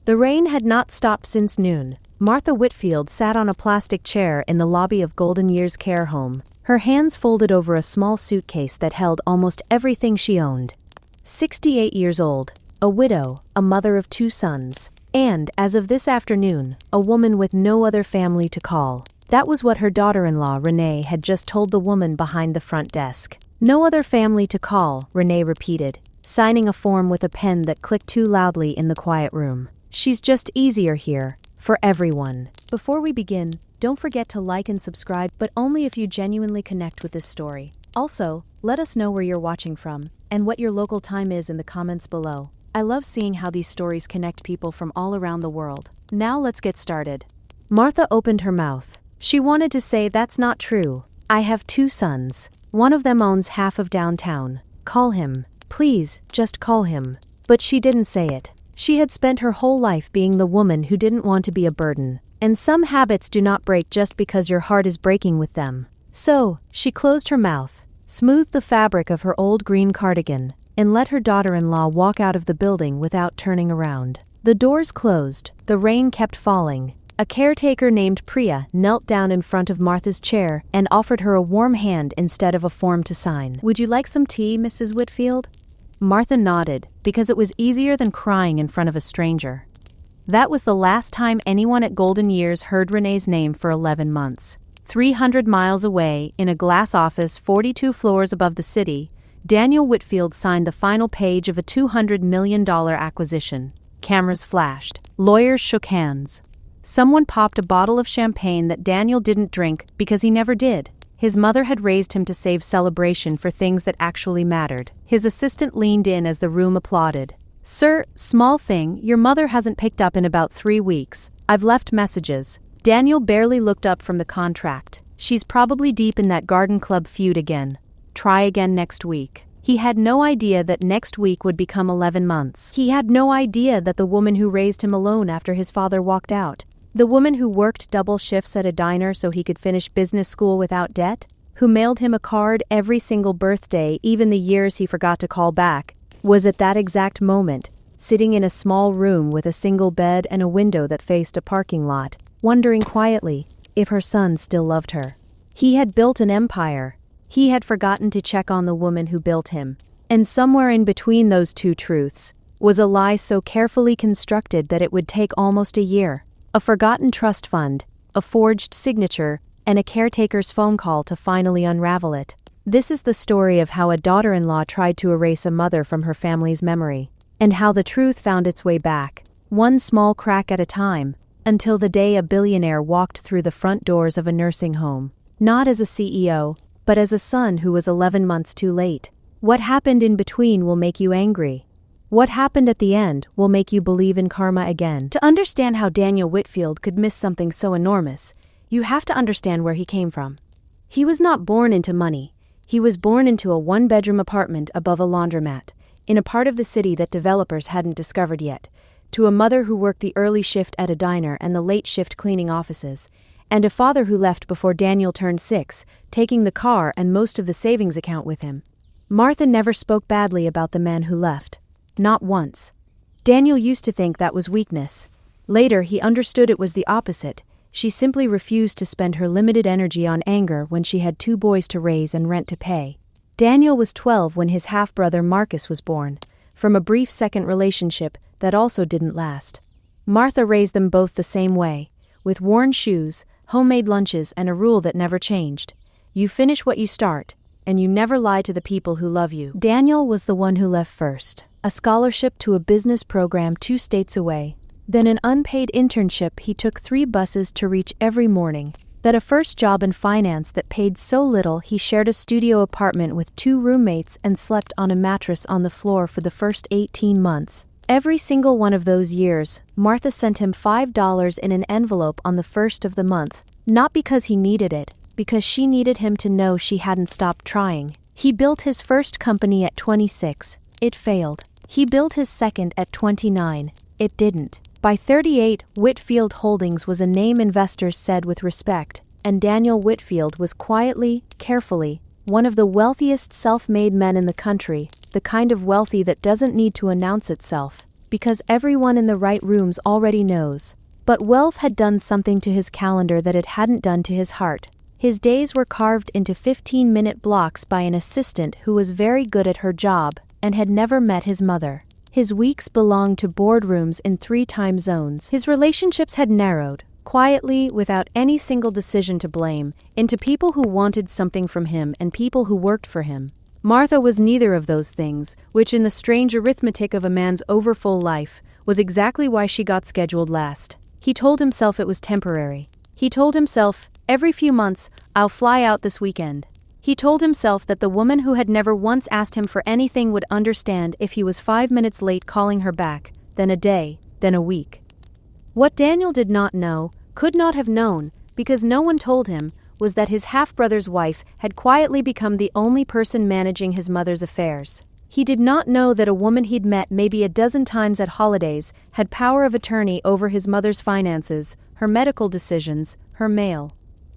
The rain had not stopped since noon. Martha Whitfield sat on a plastic chair in the lobby of Golden Years Care Home, her hands folded over a small suitcase that held almost everything she owned. 68 years old, a widow, a mother of 2 sons, and, as of this afternoon, a woman with no other family to call. That was what her daughter-in-law, Renee, had just told the woman behind the front desk. No other family to call, Renee repeated, signing a form with a pen that clicked too loudly in the quiet room. She's just easier here, for everyone. Before we begin, don't forget to like and subscribe, but only if you genuinely connect with this story. Also, let us know where you're watching from, and what your local time is in the comments below. I love seeing how these stories connect people from all around the world. Now let's get started. Martha opened her mouth. She wanted to say, "That's not true. I have 2 sons. One of them owns half of downtown. Call him. Please, just call him." But she didn't say it. She had spent her whole life being the woman who didn't want to be a burden. And some habits do not break just because your heart is breaking with them. So, she closed her mouth, smoothed the fabric of her old green cardigan, and let her daughter-in-law walk out of the building without turning around. The doors closed. The rain kept falling. A caretaker named Priya knelt down in front of Martha's chair and offered her a warm hand instead of a form to sign. "Would you like some tea, Mrs. Whitfield?" Martha nodded, because it was easier than crying in front of a stranger. That was the last time anyone at Golden Years heard Renee's name for 11 months. 300 miles away, in a glass office 42 floors above the city, Daniel Whitfield signed the final page of a $200 million acquisition. Cameras flashed. Lawyers shook hands. Someone popped a bottle of champagne that Daniel didn't drink because he never did. His mother had raised him to save celebration for things that actually mattered. His assistant leaned in as the room applauded. "Sir, small thing, your mother hasn't picked up in about 3 weeks. I've left messages." Daniel barely looked up from the contract. "She's probably deep in that garden club feud again. Try again next week." He had no idea that next week would become 11 months. He had no idea that the woman who raised him alone after his father walked out, the woman who worked double shifts at a diner so he could finish business school without debt, who mailed him a card every single birthday, even the years he forgot to call back, was at that exact moment, sitting in a small room with a single bed and a window that faced a parking lot, wondering quietly if her son still loved her. He had built an empire. He had forgotten to check on the woman who built him. And somewhere in between those 2 truths was a lie so carefully constructed that it would take almost a year. A forgotten trust fund, a forged signature, and a caretaker's phone call to finally unravel it. This is the story of how a daughter-in-law tried to erase a mother from her family's memory, and how the truth found its way back, one small crack at a time, until the day a billionaire walked through the front doors of a nursing home, not as a CEO, but as a son who was 11 months too late. What happened in between will make you angry. What happened at the end will make you believe in karma again. To understand how Daniel Whitfield could miss something so enormous, you have to understand where he came from. He was not born into money. He was born into a 1-bedroom apartment above a laundromat, in a part of the city that developers hadn't discovered yet, to a mother who worked the early shift at a diner and the late shift cleaning offices, and a father who left before Daniel turned 6, taking the car and most of the savings account with him. Martha never spoke badly about the man who left. Not once. Daniel used to think that was weakness. Later he understood it was the opposite. She simply refused to spend her limited energy on anger when she had 2 boys to raise and rent to pay. Daniel was 12 when his half-brother Marcus was born, from a brief second relationship that also didn't last. Martha raised them both the same way, with worn shoes, homemade lunches, and a rule that never changed. You finish what you start, and you never lie to the people who love you. Daniel was the one who left first. A scholarship to a business program 2 states away. Then an unpaid internship he took 3 buses to reach every morning. Then a first job in finance that paid so little he shared a studio apartment with 2 roommates and slept on a mattress on the floor for the first 18 months. Every single one of those years, Martha sent him $5 in an envelope on the first of the month, not because he needed it, because she needed him to know she hadn't stopped trying. He built his first company at 26. It failed. He built his second at 29. It didn't. By 38, Whitfield Holdings was a name investors said with respect, and Daniel Whitfield was quietly, carefully, one of the wealthiest self-made men in the country, the kind of wealthy that doesn't need to announce itself, because everyone in the right rooms already knows. But wealth had done something to his calendar that it hadn't done to his heart. His days were carved into 15-minute blocks by an assistant who was very good at her job and had never met his mother. His weeks belonged to boardrooms in 3 time zones. His relationships had narrowed, quietly, without any single decision to blame, into people who wanted something from him and people who worked for him. Martha was neither of those things, which in the strange arithmetic of a man's overfull life was exactly why she got scheduled last. He told himself it was temporary. He told himself, every few months, I'll fly out this weekend. He told himself that the woman who had never once asked him for anything would understand if he was 5 minutes late calling her back, then a day, then a week. What Daniel did not know, could not have known, because no one told him, was that his half-brother's wife had quietly become the only person managing his mother's affairs. He did not know that a woman he'd met maybe a dozen times at holidays had power of attorney over his mother's finances, her medical decisions, her mail.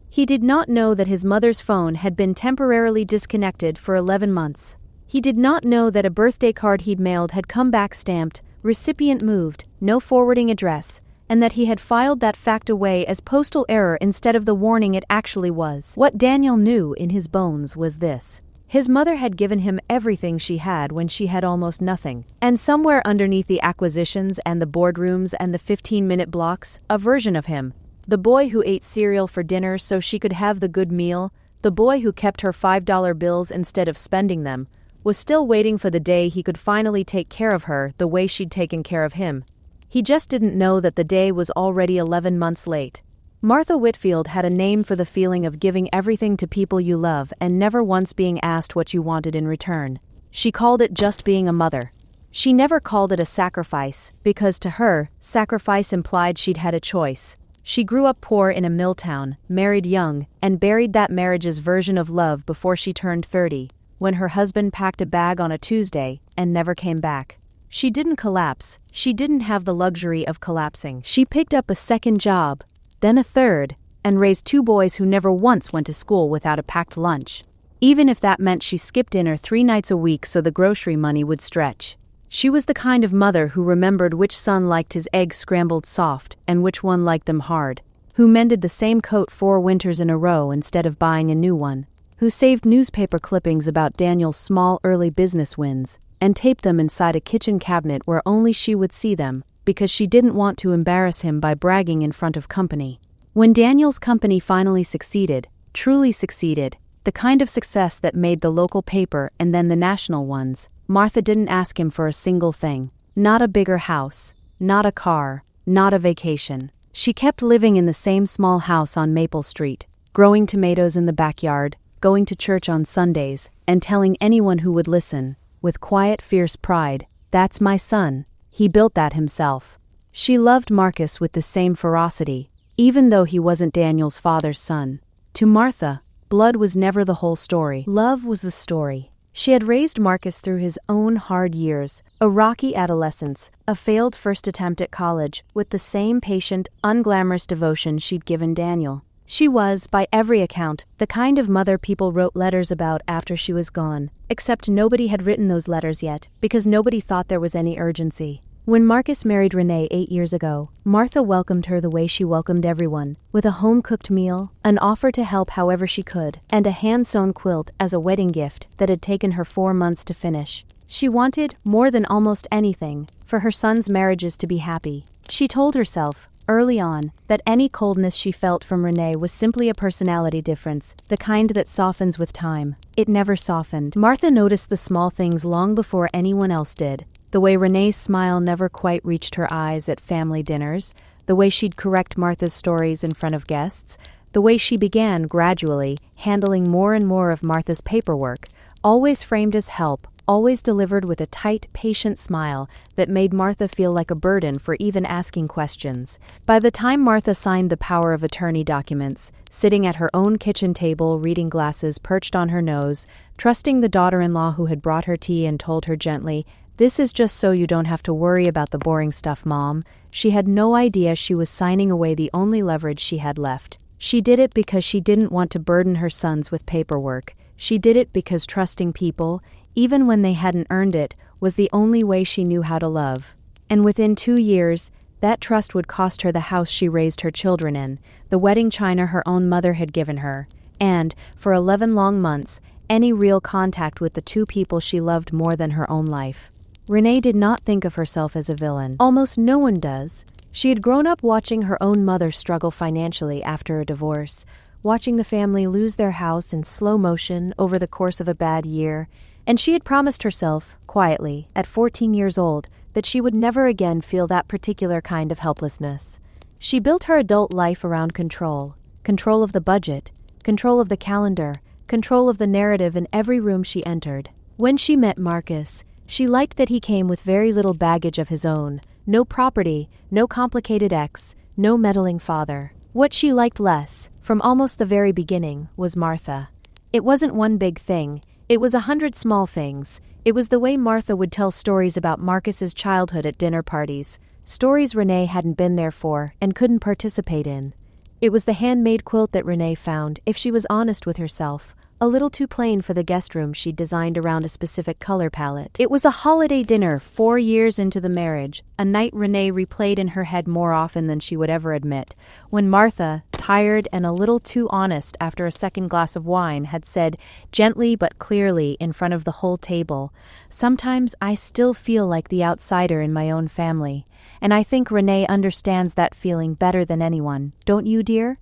He did not know that his mother's phone had been temporarily disconnected for 11 months. He did not know that a birthday card he'd mailed had come back stamped, recipient moved, no forwarding address, and that he had filed that fact away as postal error instead of the warning it actually was. What Daniel knew in his bones was this. His mother had given him everything she had when she had almost nothing. And somewhere underneath the acquisitions and the boardrooms and the 15-minute blocks, a version of him. The boy who ate cereal for dinner so she could have the good meal, the boy who kept her $5 bills instead of spending them, was still waiting for the day he could finally take care of her the way she'd taken care of him. He just didn't know that the day was already 11 months late. Martha Whitfield had a name for the feeling of giving everything to people you love and never once being asked what you wanted in return. She called it just being a mother. She never called it a sacrifice, because to her, sacrifice implied she'd had a choice. She grew up poor in a mill town, married young, and buried that marriage's version of love before she turned 30, when her husband packed a bag on a Tuesday and never came back. She didn't collapse. She didn't have the luxury of collapsing. She picked up a second job, then a third, and raised 2 boys who never once went to school without a packed lunch. Even if that meant she skipped dinner 3 nights a week so the grocery money would stretch. She was the kind of mother who remembered which son liked his eggs scrambled soft and which one liked them hard, who mended the same coat 4 winters in a row instead of buying a new one, who saved newspaper clippings about Daniel's small early business wins and taped them inside a kitchen cabinet where only she would see them, because she didn't want to embarrass him by bragging in front of company. When Daniel's company finally succeeded, truly succeeded, the kind of success that made the local paper and then the national ones, Martha didn't ask him for a single thing. Not a bigger house, not a car, not a vacation. She kept living in the same small house on Maple Street, growing tomatoes in the backyard, going to church on Sundays, and telling anyone who would listen, with quiet, fierce pride, "That's my son. He built that himself." She loved Marcus with the same ferocity, even though he wasn't Daniel's father's son. To Martha, blood was never the whole story. Love was the story. She had raised Marcus through his own hard years, a rocky adolescence, a failed first attempt at college, with the same patient, unglamorous devotion she'd given Daniel. She was, by every account, the kind of mother people wrote letters about after she was gone, except nobody had written those letters yet, because nobody thought there was any urgency. When Marcus married Renee 8 years ago, Martha welcomed her the way she welcomed everyone, with a home-cooked meal, an offer to help however she could, and a hand-sewn quilt as a wedding gift that had taken her 4 months to finish. She wanted, more than almost anything, for her sons' marriages to be happy. She told herself, early on, that any coldness she felt from Renee was simply a personality difference, the kind that softens with time. It never softened. Martha noticed the small things long before anyone else did. The way Renee's smile never quite reached her eyes at family dinners, the way she'd correct Martha's stories in front of guests, the way she began, gradually, handling more and more of Martha's paperwork, always framed as help, always delivered with a tight, patient smile that made Martha feel like a burden for even asking questions. By the time Martha signed the power of attorney documents, sitting at her own kitchen table, reading glasses perched on her nose, trusting the daughter-in-law who had brought her tea and told her gently, "This is just so you don't have to worry about the boring stuff, Mom," she had no idea she was signing away the only leverage she had left. She did it because she didn't want to burden her sons with paperwork. She did it because trusting people, even when they hadn't earned it, was the only way she knew how to love. And within 2 years, that trust would cost her the house she raised her children in, the wedding china her own mother had given her, and, for 11 long months, any real contact with the two people she loved more than her own life. Renee did not think of herself as a villain. Almost no one does. She had grown up watching her own mother struggle financially after a divorce, watching the family lose their house in slow motion over the course of a bad year, and she had promised herself, quietly, at 14 years old, that she would never again feel that particular kind of helplessness. She built her adult life around control of the budget, control of the calendar, control of the narrative in every room she entered. When she met Marcus, she liked that he came with very little baggage of his own, no property, no complicated ex, no meddling father. What she liked less, from almost the very beginning, was Martha. It wasn't one big thing, it was 100 small things. It was the way Martha would tell stories about Marcus's childhood at dinner parties, stories Renee hadn't been there for and couldn't participate in. It was the handmade quilt that Renee found, if she was honest with herself, a little too plain for the guest room she'd designed around a specific color palette. It was a holiday dinner 4 years into the marriage, a night Renee replayed in her head more often than she would ever admit, when Martha, tired and a little too honest after a second glass of wine, had said, gently but clearly in front of the whole table, "Sometimes I still feel like the outsider in my own family, and I think Renee understands that feeling better than anyone, don't you, dear?"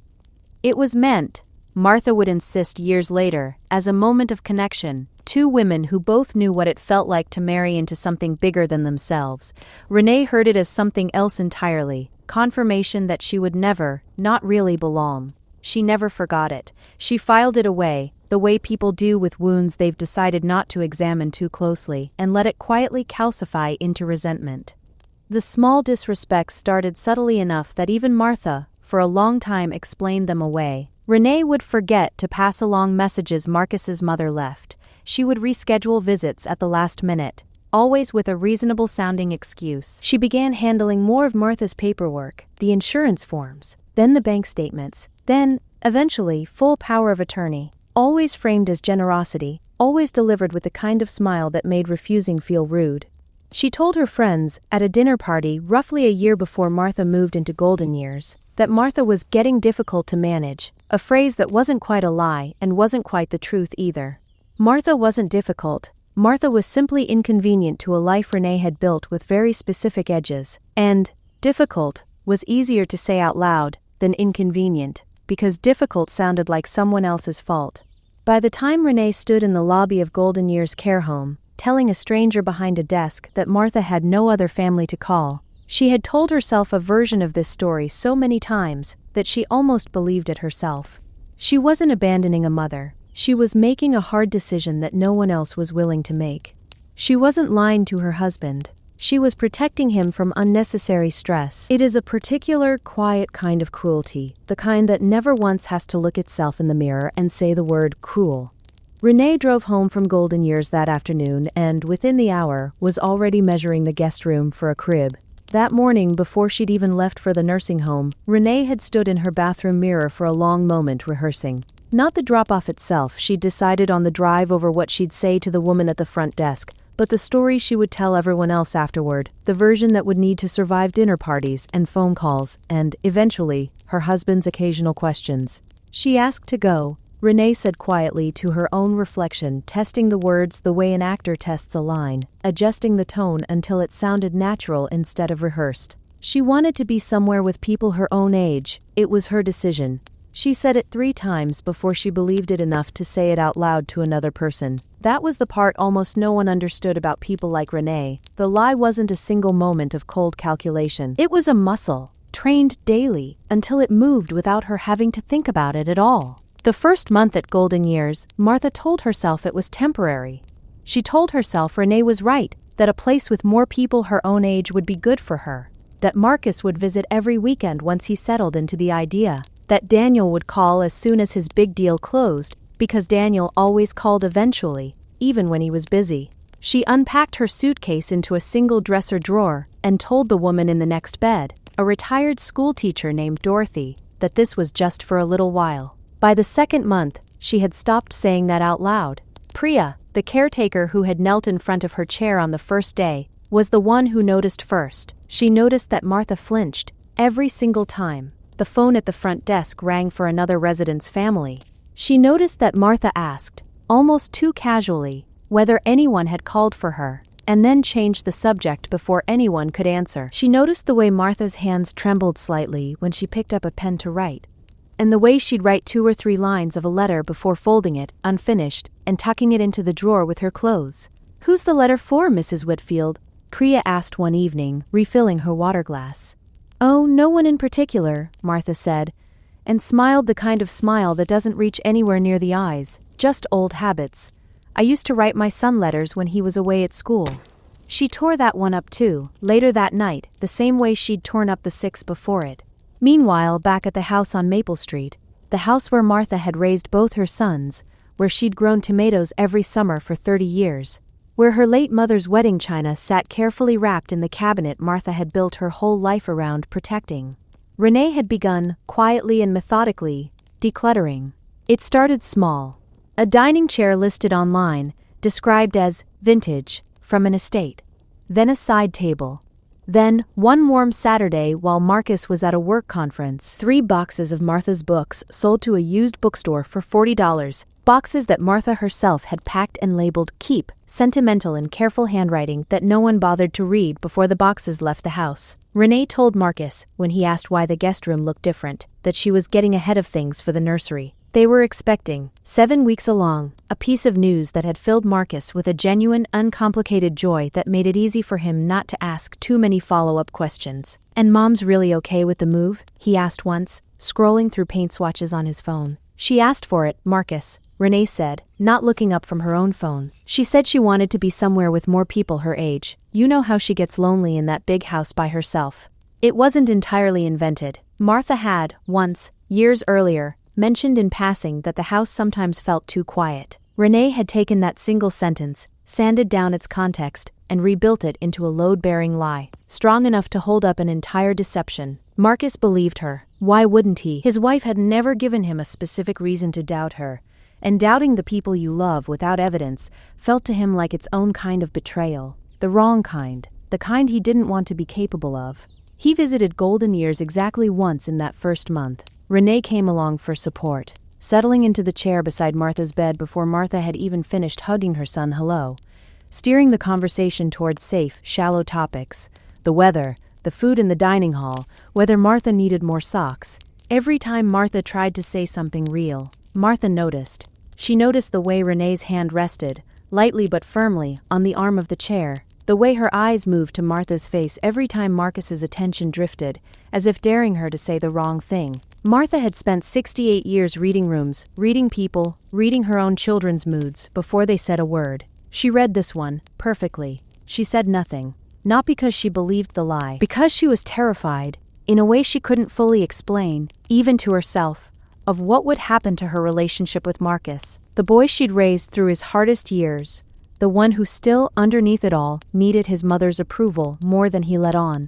It was meant, Martha would insist years later, as a moment of connection, two women who both knew what it felt like to marry into something bigger than themselves. Renee heard it as something else entirely, confirmation that she would never, not really belong. She never forgot it. She filed it away, the way people do with wounds they've decided not to examine too closely, and let it quietly calcify into resentment. The small disrespects started subtly enough that even Martha, for a long time, explained them away. Renee would forget to pass along messages Marcus's mother left. She would reschedule visits at the last minute, always with a reasonable-sounding excuse. She began handling more of Martha's paperwork, the insurance forms, then the bank statements, then, eventually, full power of attorney, always framed as generosity, always delivered with the kind of smile that made refusing feel rude. She told her friends, at a dinner party roughly a year before Martha moved into golden years, that Martha was getting difficult to manage, a phrase that wasn't quite a lie and wasn't quite the truth either. Martha wasn't difficult. Martha was simply inconvenient to a life Renee had built with very specific edges, and difficult was easier to say out loud than inconvenient, because difficult sounded like someone else's fault. By the time Renee stood in the lobby of Golden Year's care home, telling a stranger behind a desk that Martha had no other family to call, she had told herself a version of this story so many times that she almost believed it herself. She wasn't abandoning a mother. She was making a hard decision that no one else was willing to make. She wasn't lying to her husband. She was protecting him from unnecessary stress. It is a particular, quiet kind of cruelty, the kind that never once has to look itself in the mirror and say the word cruel. Renee drove home from Golden Years that afternoon and, within the hour, was already measuring the guest room for a crib. That morning, before she'd even left for the nursing home, Renee had stood in her bathroom mirror for a long moment rehearsing. Not the drop-off itself, she'd decided on the drive over what she'd say to the woman at the front desk, but the story she would tell everyone else afterward, the version that would need to survive dinner parties and phone calls and, eventually, her husband's occasional questions. She asked to go, Renee said quietly to her own reflection, testing the words the way an actor tests a line, adjusting the tone until it sounded natural instead of rehearsed. She wanted to be somewhere with people her own age. It was her decision. She said it 3 times before she believed it enough to say it out loud to another person. That was the part almost no one understood about people like Renee. The lie wasn't a single moment of cold calculation. It was a muscle, trained daily, until it moved without her having to think about it at all. The first month at Golden Years, Martha told herself it was temporary. She told herself Renee was right, that a place with more people her own age would be good for her, that Marcus would visit every weekend once he settled into the idea, that Daniel would call as soon as his big deal closed, because Daniel always called eventually, even when he was busy. She unpacked her suitcase into a single dresser drawer and told the woman in the next bed, a retired schoolteacher named Dorothy, that this was just for a little while. By the second month, she had stopped saying that out loud. Priya, the caretaker who had knelt in front of her chair on the first day, was the one who noticed first. She noticed that Martha flinched every single time the phone at the front desk rang for another resident's family. She noticed that Martha asked, almost too casually, whether anyone had called for her, and then changed the subject before anyone could answer. She noticed the way Martha's hands trembled slightly when she picked up a pen to write, and the way she'd write 2 or 3 lines of a letter before folding it, unfinished, and tucking it into the drawer with her clothes. "Who's the letter for, Mrs. Whitfield?" Clara asked one evening, refilling her water glass. "Oh, no one in particular," Martha said, and smiled the kind of smile that doesn't reach anywhere near the eyes. "Just old habits. I used to write my son letters when he was away at school." She tore that one up too, later that night, the same way she'd torn up the 6 before it. Meanwhile, back at the house on Maple Street, the house where Martha had raised both her sons, where she'd grown tomatoes every summer for 30 years, where her late mother's wedding china sat carefully wrapped in the cabinet Martha had built her whole life around protecting, Renee had begun, quietly and methodically, decluttering. It started small. A dining chair listed online, described as vintage, from an estate. Then a side table. Then, one warm Saturday while Marcus was at a work conference, 3 boxes of Martha's books sold to a used bookstore for $40, boxes that Martha herself had packed and labeled "Keep," sentimental in careful handwriting that no one bothered to read before the boxes left the house. Renee told Marcus, when he asked why the guest room looked different, that she was getting ahead of things for the nursery. They were expecting, 7 weeks along, a piece of news that had filled Marcus with a genuine, uncomplicated joy that made it easy for him not to ask too many follow-up questions. "And Mom's really okay with the move?" he asked once, scrolling through paint swatches on his phone. "She asked for it, Marcus," Renee said, not looking up from her own phone. "She said she wanted to be somewhere with more people her age. You know how she gets lonely in that big house by herself." It wasn't entirely invented. Martha had, once, years earlier, mentioned in passing that the house sometimes felt too quiet. Renee had taken that single sentence, sanded down its context, and rebuilt it into a load-bearing lie, strong enough to hold up an entire deception. Marcus believed her. Why wouldn't he? His wife had never given him a specific reason to doubt her, and doubting the people you love without evidence felt to him like its own kind of betrayal. The wrong kind, the kind he didn't want to be capable of. He visited Golden Years exactly once in that first month. Renee came along for support, settling into the chair beside Martha's bed before Martha had even finished hugging her son hello, steering the conversation towards safe, shallow topics: the weather, the food in the dining hall, whether Martha needed more socks. Every time Martha tried to say something real, Martha noticed. She noticed the way Renee's hand rested, lightly but firmly, on the arm of the chair, the way her eyes moved to Martha's face every time Marcus's attention drifted, as if daring her to say the wrong thing. Martha had spent 68 years reading rooms, reading people, reading her own children's moods, before they said a word. She read this one, perfectly. She said nothing. Not because she believed the lie, because she was terrified, in a way she couldn't fully explain, even to herself, of what would happen to her relationship with Marcus, the boy she'd raised through his hardest years, the one who still, underneath it all, needed his mother's approval more than he let on.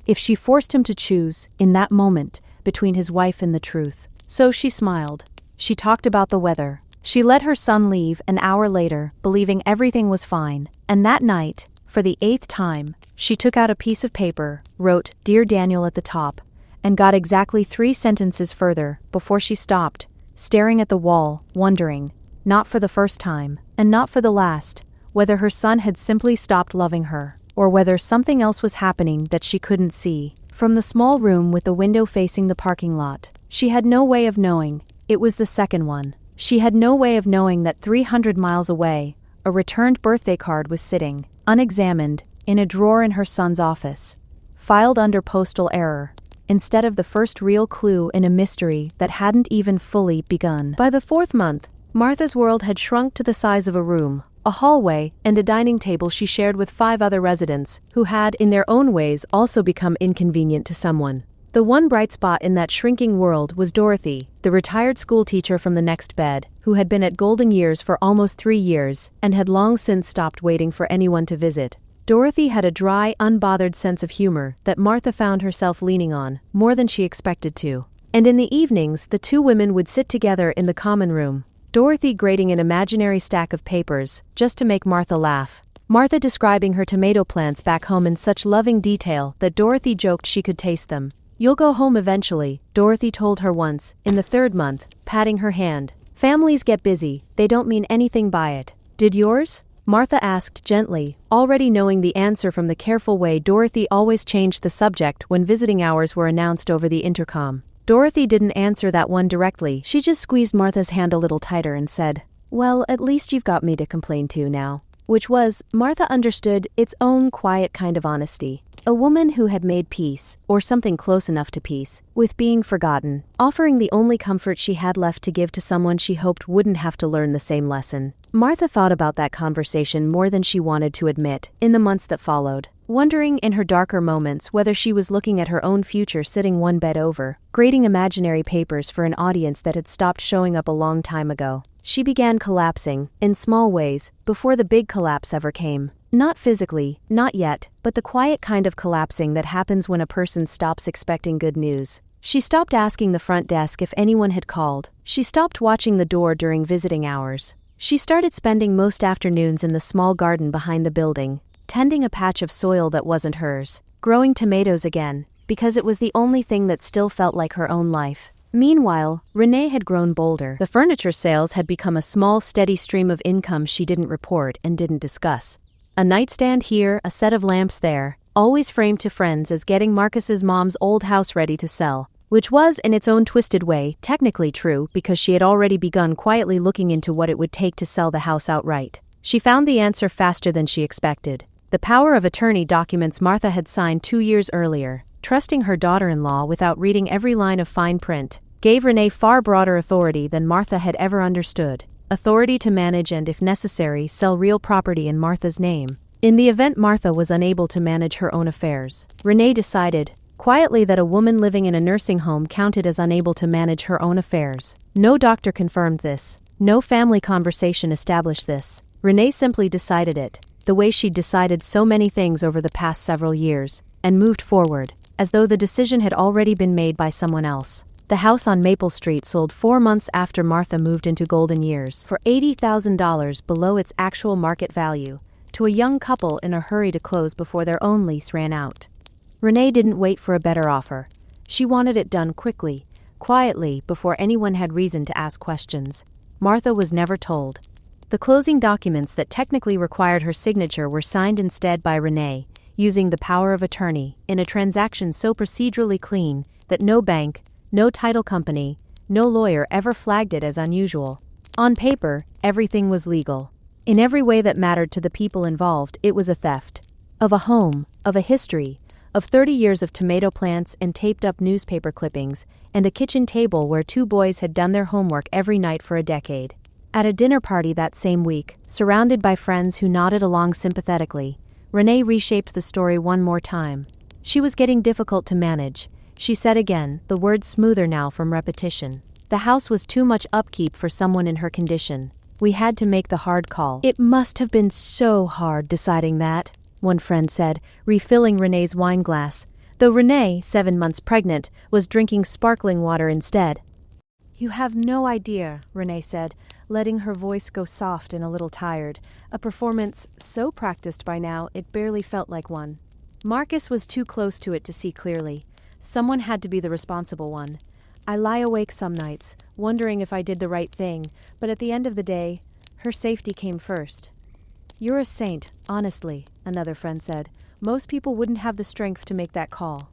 If she forced him to choose, in that moment, between his wife and the truth. So she smiled. She talked about the weather. She let her son leave an hour later, believing everything was fine. And that night, for the 8th time, she took out a piece of paper, wrote "Dear Daniel" at the top, and got exactly 3 sentences further before she stopped, staring at the wall, wondering, not for the first time, and not for the last, whether her son had simply stopped loving her, or whether something else was happening that she couldn't see. From the small room with the window facing the parking lot, she had no way of knowing. It was the second one. She had no way of knowing that 300 miles away, a returned birthday card was sitting, unexamined, in a drawer in her son's office, filed under postal error, instead of the first real clue in a mystery that hadn't even fully begun. By the 4th month, Martha's world had shrunk to the size of a room, a hallway, and a dining table she shared with 5 other residents, who had, in their own ways, also become inconvenient to someone. The one bright spot in that shrinking world was Dorothy, the retired schoolteacher from the next bed, who had been at Golden Years for almost 3 years, and had long since stopped waiting for anyone to visit. Dorothy had a dry, unbothered sense of humor that Martha found herself leaning on, more than she expected to. And in the evenings, the 2 women would sit together in the common room, Dorothy grading an imaginary stack of papers, just to make Martha laugh. Martha describing her tomato plants back home in such loving detail that Dorothy joked she could taste them. "You'll go home eventually," Dorothy told her once, in the 3rd month, patting her hand. "Families get busy, they don't mean anything by it." "Did yours?" Martha asked gently, already knowing the answer from the careful way Dorothy always changed the subject when visiting hours were announced over the intercom. Dorothy didn't answer that one directly, she just squeezed Martha's hand a little tighter and said, "Well, at least you've got me to complain to now." Which was, Martha understood, its own quiet kind of honesty. A woman who had made peace, or something close enough to peace, with being forgotten, offering the only comfort she had left to give to someone she hoped wouldn't have to learn the same lesson. Martha thought about that conversation more than she wanted to admit, in the months that followed, wondering in her darker moments whether she was looking at her own future sitting one bed over, grading imaginary papers for an audience that had stopped showing up a long time ago. She began collapsing, in small ways, before the big collapse ever came. Not physically, not yet, but the quiet kind of collapsing that happens when a person stops expecting good news. She stopped asking the front desk if anyone had called. She stopped watching the door during visiting hours. She started spending most afternoons in the small garden behind the building, tending a patch of soil that wasn't hers, growing tomatoes again, because it was the only thing that still felt like her own life. Meanwhile, Renee had grown bolder. The furniture sales had become a small, steady stream of income she didn't report and didn't discuss. A nightstand here, a set of lamps there, always framed to friends as getting Marcus's mom's old house ready to sell, which was, in its own twisted way, technically true because she had already begun quietly looking into what it would take to sell the house outright. She found the answer faster than she expected. The power of attorney documents Martha had signed 2 years earlier, trusting her daughter-in-law without reading every line of fine print, gave Renee far broader authority than Martha had ever understood. Authority to manage and, if necessary, sell real property in Martha's name. In the event Martha was unable to manage her own affairs, Renee decided, quietly, that a woman living in a nursing home counted as unable to manage her own affairs. No doctor confirmed this. No family conversation established this. Renee simply decided it, the way she'd decided so many things over the past several years, and moved forward, as though the decision had already been made by someone else. The house on Maple Street sold 4 months after Martha moved into Golden Years for $80,000 below its actual market value, to a young couple in a hurry to close before their own lease ran out. Renee didn't wait for a better offer. She wanted it done quickly, quietly, before anyone had reason to ask questions. Martha was never told. The closing documents that technically required her signature were signed instead by Renee, using the power of attorney, in a transaction so procedurally clean that no bank, no title company, no lawyer ever flagged it as unusual. On paper, everything was legal. In every way that mattered to the people involved, it was a theft. Of a home, of a history, of 30 years of tomato plants and taped-up newspaper clippings, and a kitchen table where 2 boys had done their homework every night for a decade. At a dinner party that same week, surrounded by friends who nodded along sympathetically, Renee reshaped the story one more time. She was getting difficult to manage. She said again, the words smoother now from repetition. The house was too much upkeep for someone in her condition. We had to make the hard call. "It must have been so hard deciding that," one friend said, refilling Renee's wine glass, though Renee, 7 months pregnant, was drinking sparkling water instead. "You have no idea," Renee said, letting her voice go soft and a little tired, a performance so practiced by now it barely felt like one. Marcus was too close to it to see clearly. Someone had to be the responsible one. "I lie awake some nights, wondering if I did the right thing, but at the end of the day, her safety came first." "You're a saint, honestly," another friend said. "Most people wouldn't have the strength to make that call."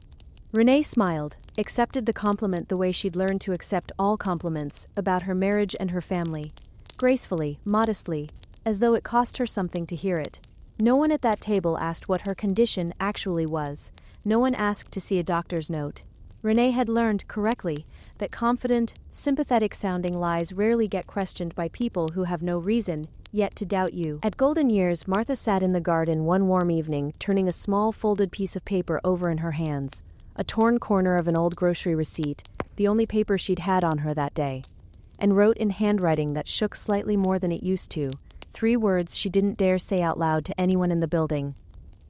Renee smiled, accepted the compliment the way she'd learned to accept all compliments about her marriage and her family, gracefully, modestly, as though it cost her something to hear it. No one at that table asked what her condition actually was. No one asked to see a doctor's note. Renee had learned, correctly, that confident, sympathetic-sounding lies rarely get questioned by people who have no reason, yet, to doubt you. At Golden Years, Martha sat in the garden one warm evening, turning a small folded piece of paper over in her hands, a torn corner of an old grocery receipt, the only paper she'd had on her that day, and wrote in handwriting that shook slightly more than it used to, 3 words she didn't dare say out loud to anyone in the building.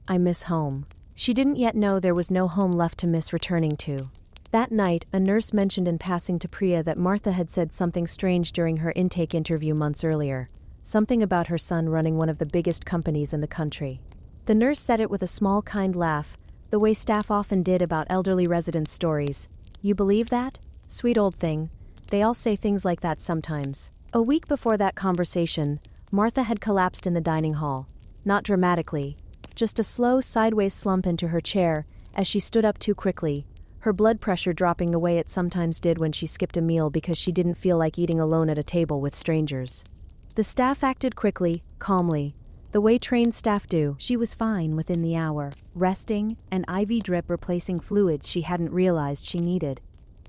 "I miss home." She didn't yet know there was no home left to miss returning to. That night, a nurse mentioned in passing to Priya that Martha had said something strange during her intake interview months earlier. something about her son running one of the biggest companies in the country. The nurse said it with a small kind laugh, the way staff often did about elderly residents' stories. You believe that? Sweet old thing. They all say things like that sometimes. A week before that conversation, Martha had collapsed in the dining hall. Not dramatically, just a slow sideways slump into her chair as she stood up too quickly, her blood pressure dropping the way it sometimes did when she skipped a meal because she didn't feel like eating alone at a table with strangers. The staff acted quickly, calmly, the way trained staff do. She was fine within the hour, resting, an IV drip replacing fluids she hadn't realized she needed.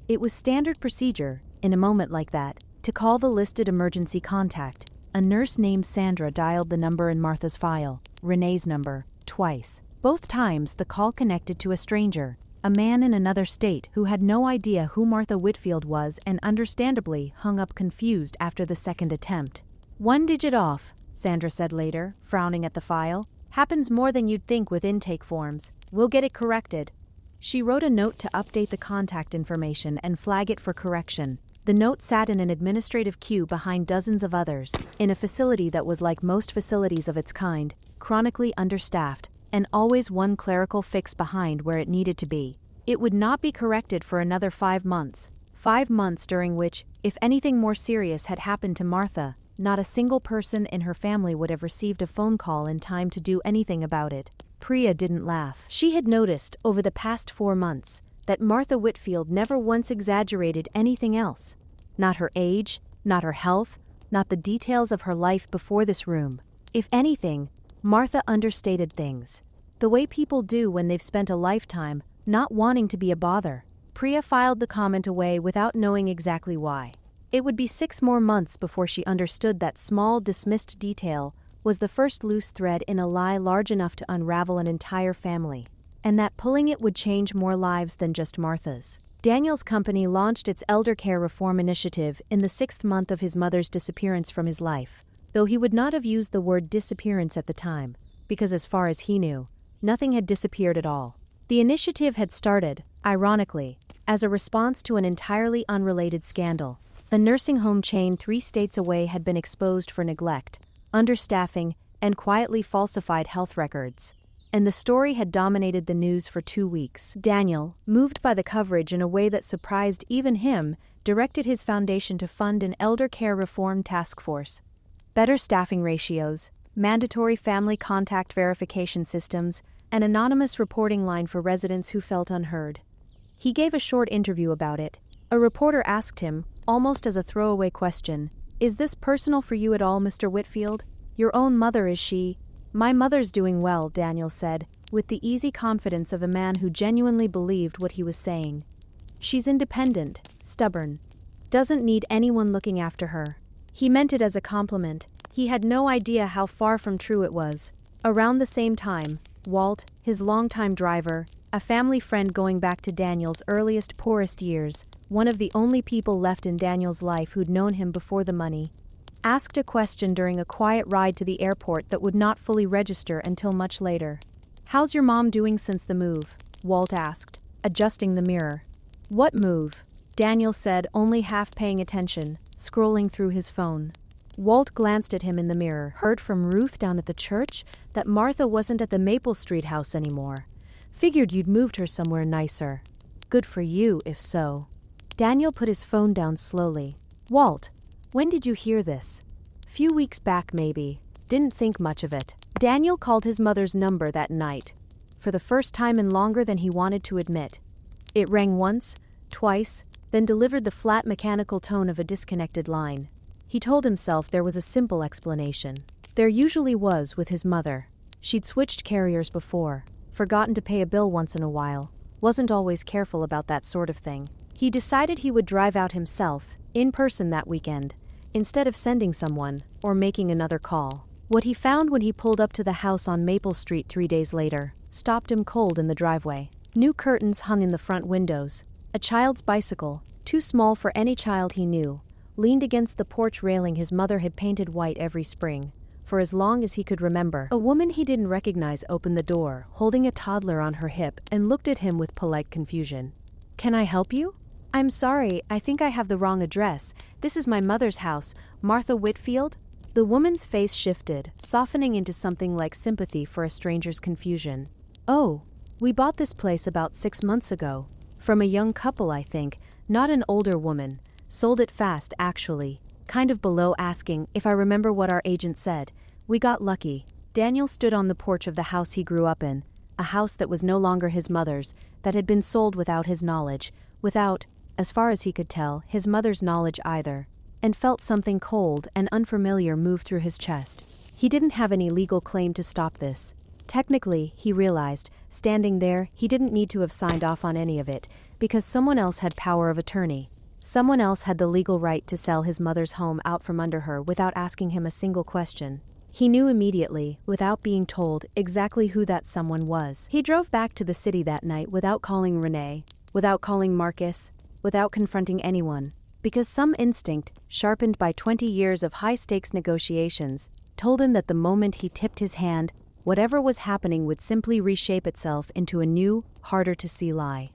It was standard procedure, in a moment like that, to call the listed emergency contact. A nurse named Sandra dialed the number in Martha's file, Renee's number, twice. Both times the call connected to a stranger, a man in another state who had no idea who Martha Whitfield was and understandably hung up confused after the second attempt. "One digit off," Sandra said later, frowning at the file. "Happens more than you'd think with intake forms. We'll get it corrected." She wrote a note to update the contact information and flag it for correction. The note sat in an administrative queue behind dozens of others, in a facility that was like most facilities of its kind, chronically understaffed, and always one clerical fix behind where it needed to be. It would not be corrected for another 5 months. 5 months during which, if anything more serious had happened to Martha, not a single person in her family would have received a phone call in time to do anything about it. Priya didn't laugh. She had noticed, over the past 4 months, that Martha Whitfield never once exaggerated anything else. Not her age, not her health, not the details of her life before this room. If anything, Martha understated things. The way people do when they've spent a lifetime not wanting to be a bother. Priya filed the comment away without knowing exactly why. It would be 6 more months before she understood that small, dismissed detail was the first loose thread in a lie large enough to unravel an entire family, and that pulling it would change more lives than just Martha's. Daniel's company launched its elder care reform initiative in the 6th month of his mother's disappearance from his life, though he would not have used the word disappearance at the time, because as far as he knew, nothing had disappeared at all. The initiative had started, ironically, as a response to an entirely unrelated scandal. A nursing home chain 3 states away had been exposed for neglect, understaffing, and quietly falsified health records. And the story had dominated the news for 2 weeks. Daniel, moved by the coverage in a way that surprised even him, directed his foundation to fund an elder care reform task force. Better staffing ratios, mandatory family contact verification systems, an anonymous reporting line for residents who felt unheard. He gave a short interview about it. A reporter asked him, almost as a throwaway question, "Is this personal for you at all, Mr. Whitfield? Your own mother, is she?" "My mother's doing well," Daniel said, with the easy confidence of a man who genuinely believed what he was saying. "She's independent, stubborn, doesn't need anyone looking after her." He meant it as a compliment. He had no idea how far from true it was. Around the same time, Walt, his longtime driver, a family friend going back to Daniel's earliest, poorest years, one of the only people left in Daniel's life who'd known him before the money, asked a question during a quiet ride to the airport that would not fully register until much later. "How's your mom doing since the move?" Walt asked, adjusting the mirror. "What move?" Daniel said, only half paying attention, scrolling through his phone. Walt glanced at him in the mirror. "Heard from Ruth down at the church that Martha wasn't at the Maple Street house anymore. Figured you'd moved her somewhere nicer. Good for you, if so." Daniel put his phone down slowly. "Walt, when did you hear this?" "Few weeks back maybe. Didn't think much of it." Daniel called his mother's number that night, for the first time in longer than he wanted to admit. It rang once, twice, then delivered the flat mechanical tone of a disconnected line. He told himself there was a simple explanation. There usually was with his mother. She'd switched carriers before, forgotten to pay a bill once in a while, wasn't always careful about that sort of thing. He decided he would drive out himself, in person that weekend, instead of sending someone, or making another call. What he found when he pulled up to the house on Maple Street 3 days later stopped him cold in the driveway. New curtains hung in the front windows. A child's bicycle, too small for any child he knew, leaned against the porch railing his mother had painted white every spring, for as long as he could remember. A woman he didn't recognize opened the door, holding a toddler on her hip, and looked at him with polite confusion. "Can I help you?" "I'm sorry, I think I have the wrong address. This is my mother's house, Martha Whitfield." The woman's face shifted, softening into something like sympathy for a stranger's confusion. "Oh, we bought this place about 6 months ago. From a young couple, I think, not an older woman. Sold it fast, actually. Kind of below asking, if I remember what our agent said. We got lucky." Daniel stood on the porch of the house he grew up in, a house that was no longer his mother's, that had been sold without his knowledge, without, as far as he could tell, his mother's knowledge either, and felt something cold and unfamiliar move through his chest. He didn't have any legal claim to stop this. Technically, he realized, standing there, he didn't need to have signed off on any of it, because someone else had power of attorney. Someone else had the legal right to sell his mother's home out from under her without asking him a single question. He knew immediately, without being told, exactly who that someone was. He drove back to the city that night without calling Renee, without calling Marcus, without confronting anyone, because some instinct, sharpened by 20 years of high-stakes negotiations, told him that the moment he tipped his hand, whatever was happening would simply reshape itself into a new, harder-to-see lie.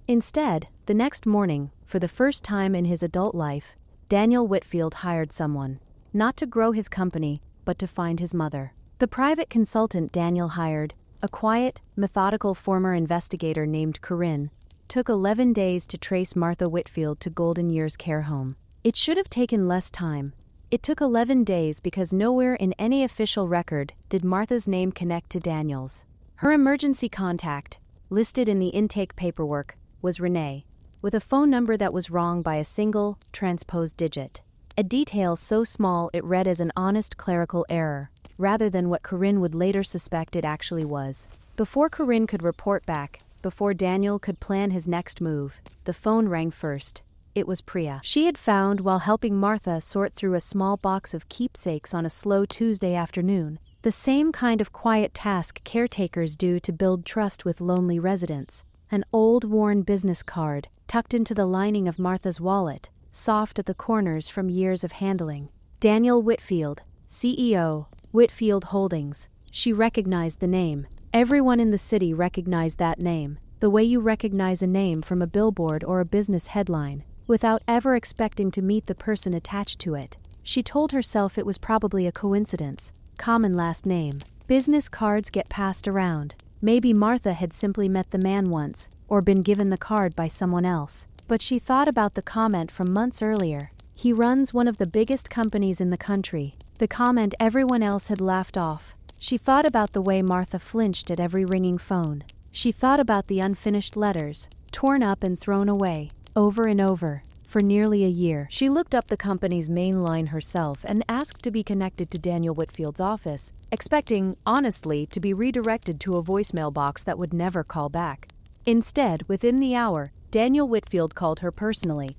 Instead, the next morning, for the first time in his adult life, Daniel Whitfield hired someone, not to grow his company, but to find his mother. The private consultant Daniel hired, a quiet, methodical former investigator named Corinne, took 11 days to trace Martha Whitfield to Golden Years Care Home. It should have taken less time. It took 11 days because nowhere in any official record did Martha's name connect to Daniel's. Her emergency contact, listed in the intake paperwork, was Renee, with a phone number that was wrong by a single, transposed digit. A detail so small it read as an honest clerical error, rather than what Corinne would later suspect it actually was. Before Corinne could report back, before Daniel could plan his next move, the phone rang first. It was Priya. She had found while helping Martha sort through a small box of keepsakes on a slow Tuesday afternoon, the same kind of quiet task caretakers do to build trust with lonely residents. An old, worn business card, tucked into the lining of Martha's wallet, soft at the corners from years of handling. Daniel Whitfield, CEO, Whitfield Holdings. She recognized the name. Everyone in the city recognized that name, the way you recognize a name from a billboard or a business headline, without ever expecting to meet the person attached to it. She told herself it was probably a coincidence. Common last name. Business cards get passed around. Maybe Martha had simply met the man once, or been given the card by someone else. But she thought about the comment from months earlier. He runs one of the biggest companies in the country. The comment everyone else had laughed off. She thought about the way Martha flinched at every ringing phone. She thought about the unfinished letters, torn up and thrown away, over and over, for nearly a year. She looked up the company's main line herself and asked to be connected to Daniel Whitfield's office, expecting, honestly, to be redirected to a voicemail box that would never call back. Instead, within the hour, Daniel Whitfield called her personally.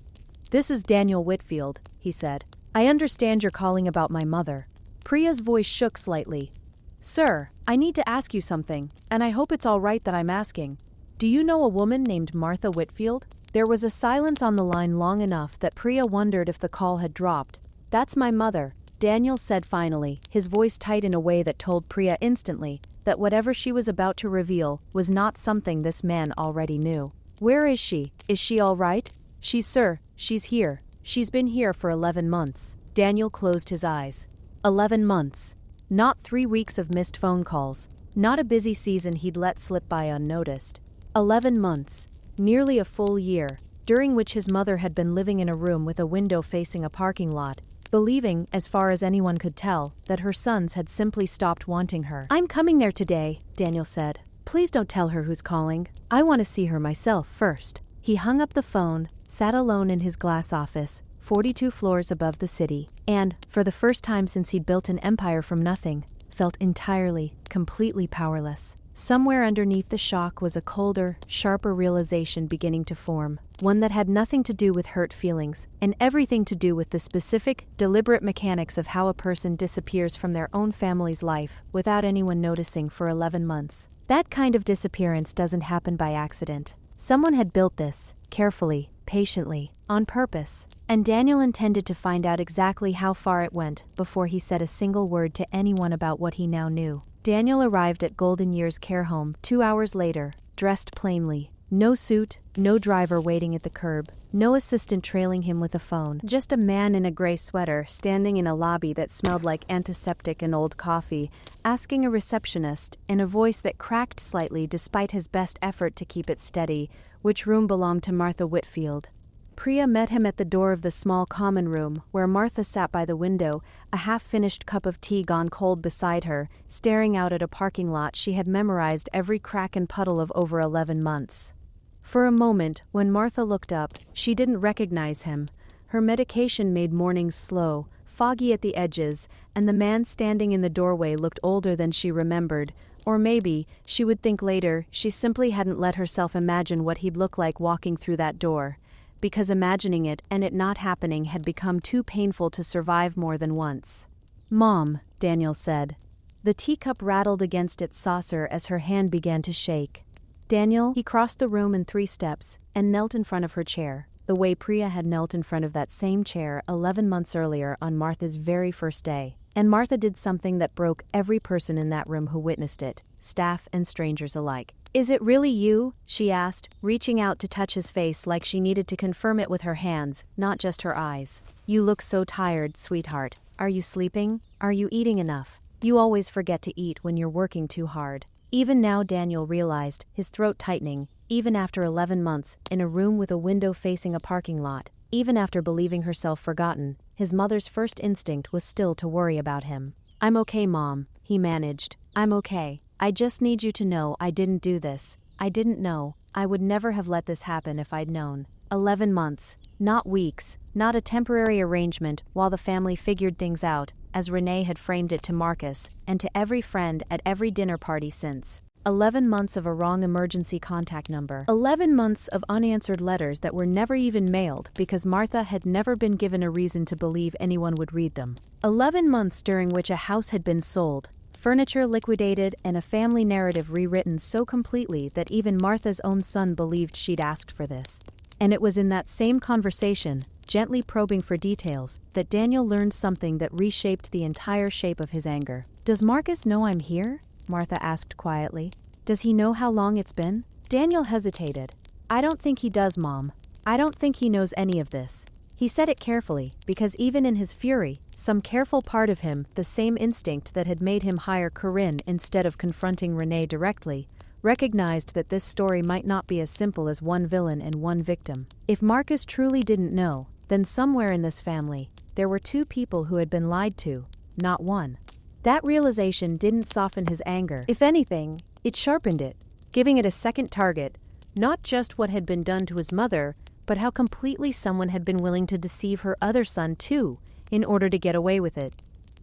"This is Daniel Whitfield," he said. "I understand you're calling about my mother." Priya's voice shook slightly. "Sir, I need to ask you something, and I hope it's all right that I'm asking. Do you know a woman named Martha Whitfield?" There was a silence on the line long enough that Priya wondered if the call had dropped. "That's my mother," Daniel said finally, his voice tight in a way that told Priya instantly that whatever she was about to reveal was not something this man already knew. "Where is she? Is she all right?" She's here. She's been here for 11 months. Daniel closed his eyes. 11 months. Not 3 weeks of missed phone calls. Not a busy season he'd let slip by unnoticed. 11 months. Nearly a full year, during which his mother had been living in a room with a window facing a parking lot, believing, as far as anyone could tell, that her sons had simply stopped wanting her. "I'm coming there today," Daniel said. "Please don't tell her who's calling. I want to see her myself first." He hung up the phone, sat alone in his glass office, 42 floors above the city, and, for the first time since he'd built an empire from nothing, felt entirely, completely powerless. Somewhere underneath the shock was a colder, sharper realization beginning to form, one that had nothing to do with hurt feelings, and everything to do with the specific, deliberate mechanics of how a person disappears from their own family's life without anyone noticing for 11 months. That kind of disappearance doesn't happen by accident. Someone had built this, carefully, patiently, on purpose, and Daniel intended to find out exactly how far it went before he said a single word to anyone about what he now knew. Daniel arrived at Golden Years Care Home 2 hours later, dressed plainly, No suit, no driver waiting at the curb, no assistant trailing him with a phone. Just a man in a gray sweater standing in a lobby that smelled like antiseptic and old coffee, asking a receptionist, in a voice that cracked slightly despite his best effort to keep it steady, which room belonged to Martha Whitfield. Priya met him at the door of the small common room, where Martha sat by the window, a half-finished cup of tea gone cold beside her, staring out at a parking lot she had memorized every crack and puddle of over 11 months. For a moment, when Martha looked up, she didn't recognize him. Her medication made mornings slow, foggy at the edges, and the man standing in the doorway looked older than she remembered, or maybe, she would think later, she simply hadn't let herself imagine what he'd look like walking through that door, because imagining it and it not happening had become too painful to survive more than once. "Mom," Daniel said. The teacup rattled against its saucer as her hand began to shake. "Daniel," he crossed the room in 3 steps, and knelt in front of her chair, the way Priya had knelt in front of that same chair 11 months earlier on Martha's very first day. And Martha did something that broke every person in that room who witnessed it, staff and strangers alike. "Is it really you?" she asked, reaching out to touch his face like she needed to confirm it with her hands, not just her eyes. "You look so tired, sweetheart. Are you sleeping? Are you eating enough? You always forget to eat when you're working too hard." Even now Daniel realized, his throat tightening, even after 11 months, in a room with a window facing a parking lot, even after believing herself forgotten, his mother's first instinct was still to worry about him. "I'm okay, Mom," he managed. "I'm okay. I just need you to know I didn't do this. I didn't know. I would never have let this happen if I'd known." 11 months. Not weeks. Not a temporary arrangement while the family figured things out, as Renee had framed it to Marcus, and to every friend at every dinner party since. 11 months of a wrong emergency contact number. 11 months of unanswered letters that were never even mailed because Martha had never been given a reason to believe anyone would read them. 11 months during which a house had been sold, furniture liquidated, and a family narrative rewritten so completely that even Martha's own son believed she'd asked for this. And it was in that same conversation, gently probing for details, that Daniel learned something that reshaped the entire shape of his anger. "Does Marcus know I'm here?" Martha asked quietly. "Does he know how long it's been?" Daniel hesitated. "I don't think he does, Mom. I don't think he knows any of this." He said it carefully, because even in his fury, some careful part of him, the same instinct that had made him hire Corinne instead of confronting Renee directly, recognized that this story might not be as simple as one villain and one victim. If Marcus truly didn't know, then somewhere in this family, there were 2 people who had been lied to, not one. That realization didn't soften his anger. If anything, it sharpened it, giving it a second target, not just what had been done to his mother, but how completely someone had been willing to deceive her other son too, in order to get away with it.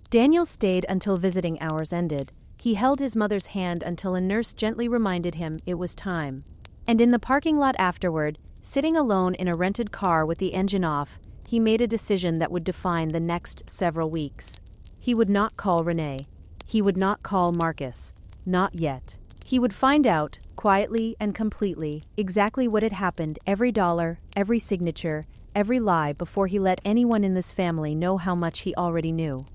Daniel stayed until visiting hours ended. He held his mother's hand until a nurse gently reminded him it was time. And in the parking lot afterward, sitting alone in a rented car with the engine off, he made a decision that would define the next several weeks. He would not call Renee. He would not call Marcus. Not yet. He would find out, quietly and completely, exactly what had happened, every dollar, every signature, every lie, before he let anyone in this family know how much he already knew.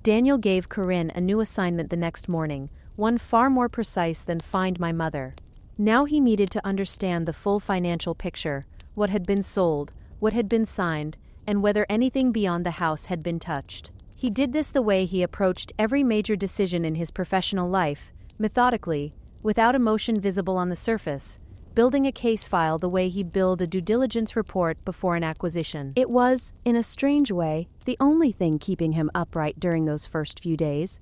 Daniel gave Corinne a new assignment the next morning, one far more precise than "find my mother." Now he needed to understand the full financial picture, what had been sold, what had been signed, and whether anything beyond the house had been touched. He did this the way he approached every major decision in his professional life, methodically, without emotion visible on the surface, building a case file the way he'd build a due diligence report before an acquisition. It was, in a strange way, the only thing keeping him upright during those first few days.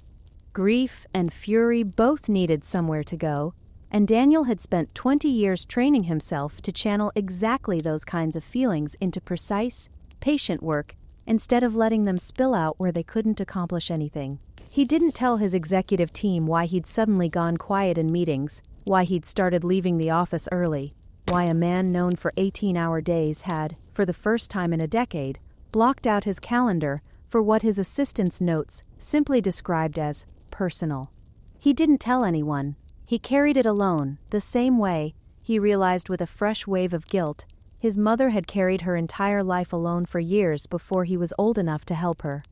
Grief and fury both needed somewhere to go, and Daniel had spent 20 years training himself to channel exactly those kinds of feelings into precise, patient work, instead of letting them spill out where they couldn't accomplish anything. He didn't tell his executive team why he'd suddenly gone quiet in meetings, why he'd started leaving the office early, why a man known for 18-hour days had, for the first time in a decade, blocked out his calendar for what his assistant's notes simply described as personal. He didn't tell anyone. He carried it alone, the same way, he realized with a fresh wave of guilt, his mother had carried her entire life alone for years before he was old enough to help her.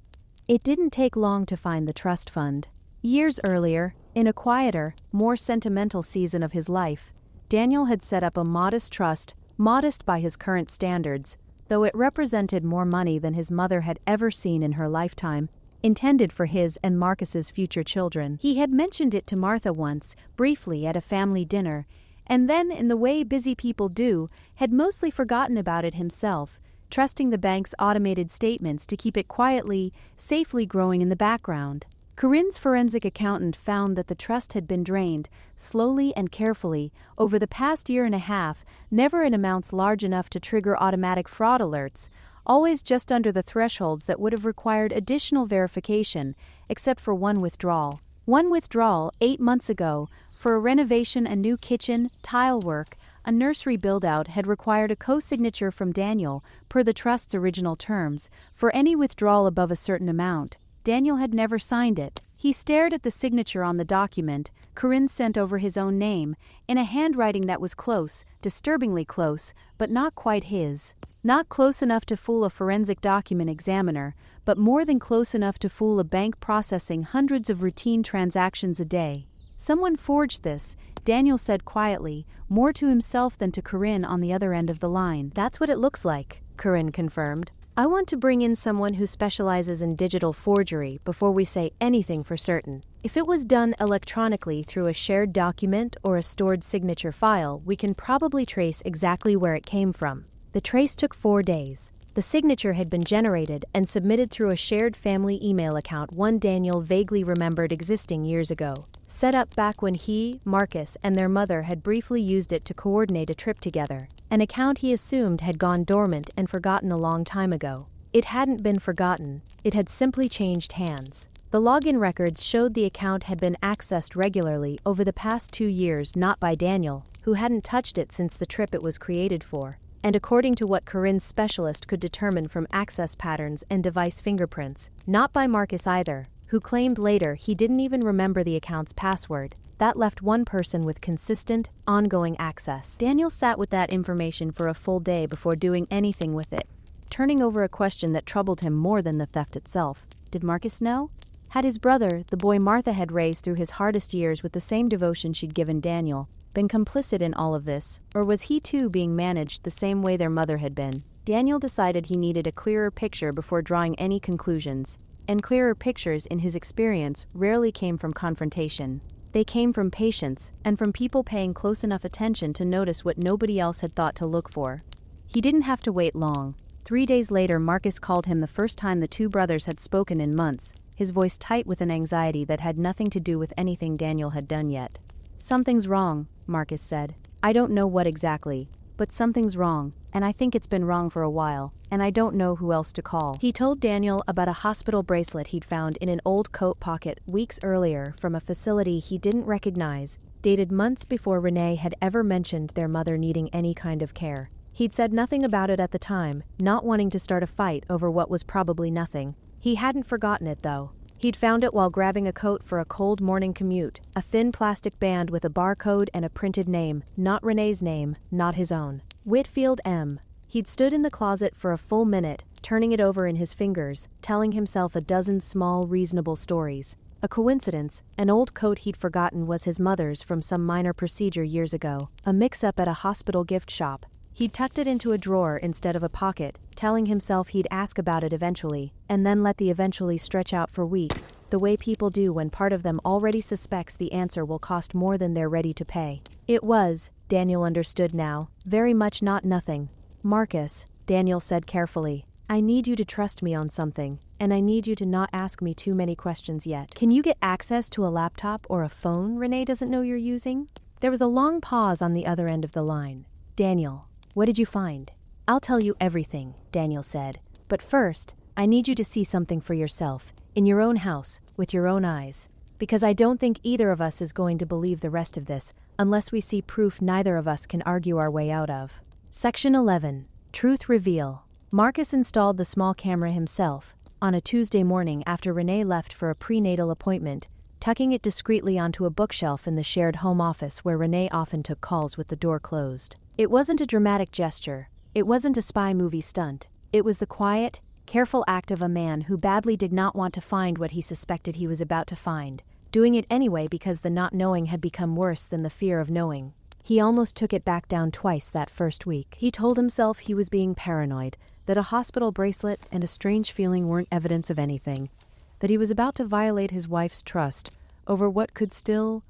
It didn't take long to find the trust fund. Years earlier, in a quieter, more sentimental season of his life, Daniel had set up a modest trust, modest by his current standards, though it represented more money than his mother had ever seen in her lifetime, intended for his and Marcus's future children. He had mentioned it to Martha once, briefly at a family dinner, and then, in the way busy people do, had mostly forgotten about it himself, trusting the bank's automated statements to keep it quietly, safely growing in the background. Corinne's forensic accountant found that the trust had been drained, slowly and carefully, over the past year and a half, never in amounts large enough to trigger automatic fraud alerts, always just under the thresholds that would have required additional verification, except for one withdrawal. One withdrawal, 8 months ago, for a renovation, a new kitchen, tile work, a nursery build-out had required a co-signature from Daniel, per the trust's original terms, for any withdrawal above a certain amount. Daniel had never signed it. He stared at the signature on the document Corinne sent over his own name, in a handwriting that was close, disturbingly close, but not quite his. Not close enough to fool a forensic document examiner, but more than close enough to fool a bank processing hundreds of routine transactions a day. Someone forged this, Daniel said quietly, more to himself than to Corinne on the other end of the line. That's what it looks like, Corinne confirmed. I want to bring in someone who specializes in digital forgery before we say anything for certain. If it was done electronically through a shared document or a stored signature file, we can probably trace exactly where it came from. The trace took 4 days. The signature had been generated and submitted through a shared family email account one Daniel vaguely remembered existing years ago. Set up back when he, Marcus, and their mother had briefly used it to coordinate a trip together. An account he assumed had gone dormant and forgotten a long time ago. It hadn't been forgotten, it had simply changed hands. The login records showed the account had been accessed regularly over the past 2 years, not by Daniel, who hadn't touched it since the trip it was created for, and according to what Corinne's specialist could determine from access patterns and device fingerprints, not by Marcus either, who claimed later he didn't even remember the account's password. That left one person with consistent, ongoing access. Daniel sat with that information for a full day before doing anything with it, turning over a question that troubled him more than the theft itself. Did Marcus know? Had his brother, the boy Martha had raised through his hardest years with the same devotion she'd given Daniel, been complicit in all of this, or was he too being managed the same way their mother had been? Daniel decided he needed a clearer picture before drawing any conclusions, and clearer pictures in his experience rarely came from confrontation. They came from patience, and from people paying close enough attention to notice what nobody else had thought to look for. He didn't have to wait long. 3 days later, Marcus called him the first time the two brothers had spoken in months, his voice tight with an anxiety that had nothing to do with anything Daniel had done yet. "Something's wrong," Marcus said. "I don't know what exactly, but something's wrong, and I think it's been wrong for a while, and I don't know who else to call." He told Daniel about a hospital bracelet he'd found in an old coat pocket weeks earlier from a facility he didn't recognize, dated months before Renee had ever mentioned their mother needing any kind of care. He'd said nothing about it at the time, not wanting to start a fight over what was probably nothing. He hadn't forgotten it, though. He'd found it while grabbing a coat for a cold morning commute, a thin plastic band with a barcode and a printed name, not Renee's name, not his own. Whitfield M. He'd stood in the closet for a full minute, turning it over in his fingers, telling himself a dozen small, reasonable stories. A coincidence, an old coat he'd forgotten was his mother's from some minor procedure years ago, a mix-up at a hospital gift shop. He'd tucked it into a drawer instead of a pocket, telling himself he'd ask about it eventually, and then let the eventually stretch out for weeks, the way people do when part of them already suspects the answer will cost more than they're ready to pay. It was, Daniel understood now, very much not nothing. "Marcus," Daniel said carefully, "I need you to trust me on something, and I need you to not ask me too many questions yet. Can you get access to a laptop or a phone Renee doesn't know you're using?" There was a long pause on the other end of the line. "Daniel, what did you find?" "I'll tell you everything," Daniel said. "But first, I need you to see something for yourself, in your own house, with your own eyes. Because I don't think either of us is going to believe the rest of this, unless we see proof neither of us can argue our way out of." Section 11. Truth Reveal. Marcus installed the small camera himself, on a Tuesday morning after Renee left for a prenatal appointment, tucking it discreetly onto a bookshelf in the shared home office where Renee often took calls with the door closed. It wasn't a dramatic gesture. It wasn't a spy movie stunt. It was the quiet, careful act of a man who badly did not want to find what he suspected he was about to find, doing it anyway because the not knowing had become worse than the fear of knowing. He almost took it back down twice that first week. He told himself he was being paranoid, that a hospital bracelet and a strange feeling weren't evidence of anything, that he was about to violate his wife's trust over what could still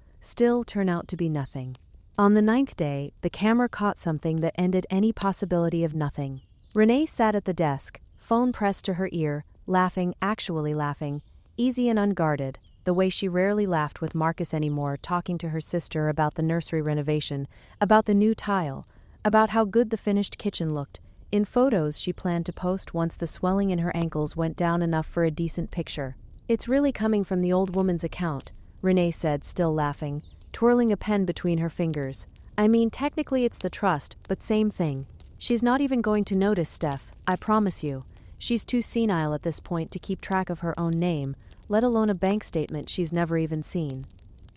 turn out to be nothing. On the 9th day, the camera caught something that ended any possibility of nothing. Renee sat at the desk, phone pressed to her ear, laughing, actually laughing, easy and unguarded, the way she rarely laughed with Marcus anymore, talking to her sister about the nursery renovation, about the new tile, about how good the finished kitchen looked, in photos she planned to post once the swelling in her ankles went down enough for a decent picture. "It's really coming from the old woman's account," Renee said, still laughing, twirling a pen between her fingers. "I mean, technically it's the trust, but same thing. She's not even going to notice, Steph, I promise you. She's too senile at this point to keep track of her own name, let alone a bank statement she's never even seen."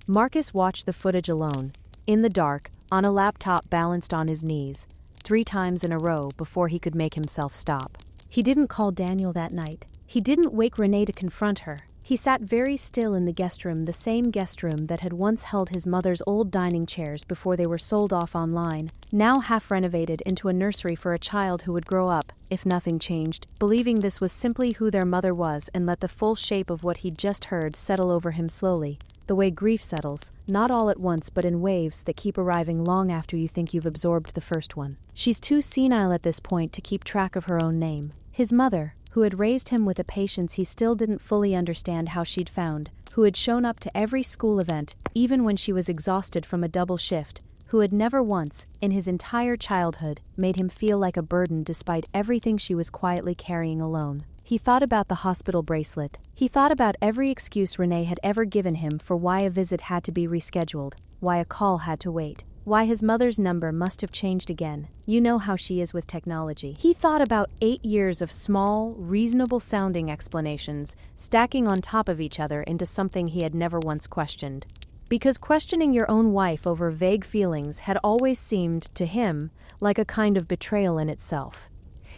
Marcus watched the footage alone, in the dark, on a laptop balanced on his knees, 3 times in a row before he could make himself stop. He didn't call Daniel that night. He didn't wake Renee to confront her. He sat very still in the guest room, the same guest room that had once held his mother's old dining chairs before they were sold off online, now half renovated into a nursery for a child who would grow up, if nothing changed, believing this was simply who their mother was, and let the full shape of what he'd just heard settle over him slowly, the way grief settles, not all at once but in waves that keep arriving long after you think you've absorbed the first one. She's too senile at this point to keep track of her own name. His mother, who had raised him with a patience he still didn't fully understand how she'd found, who had shown up to every school event, even when she was exhausted from a double shift, who had never once, in his entire childhood, made him feel like a burden despite everything she was quietly carrying alone. He thought about the hospital bracelet. He thought about every excuse Renee had ever given him for why a visit had to be rescheduled, why a call had to wait, why his mother's number must have changed again. You know how she is with technology. He thought about 8 years of small, reasonable-sounding explanations stacking on top of each other into something he had never once questioned. Because questioning your own wife over vague feelings had always seemed, to him, like a kind of betrayal in itself.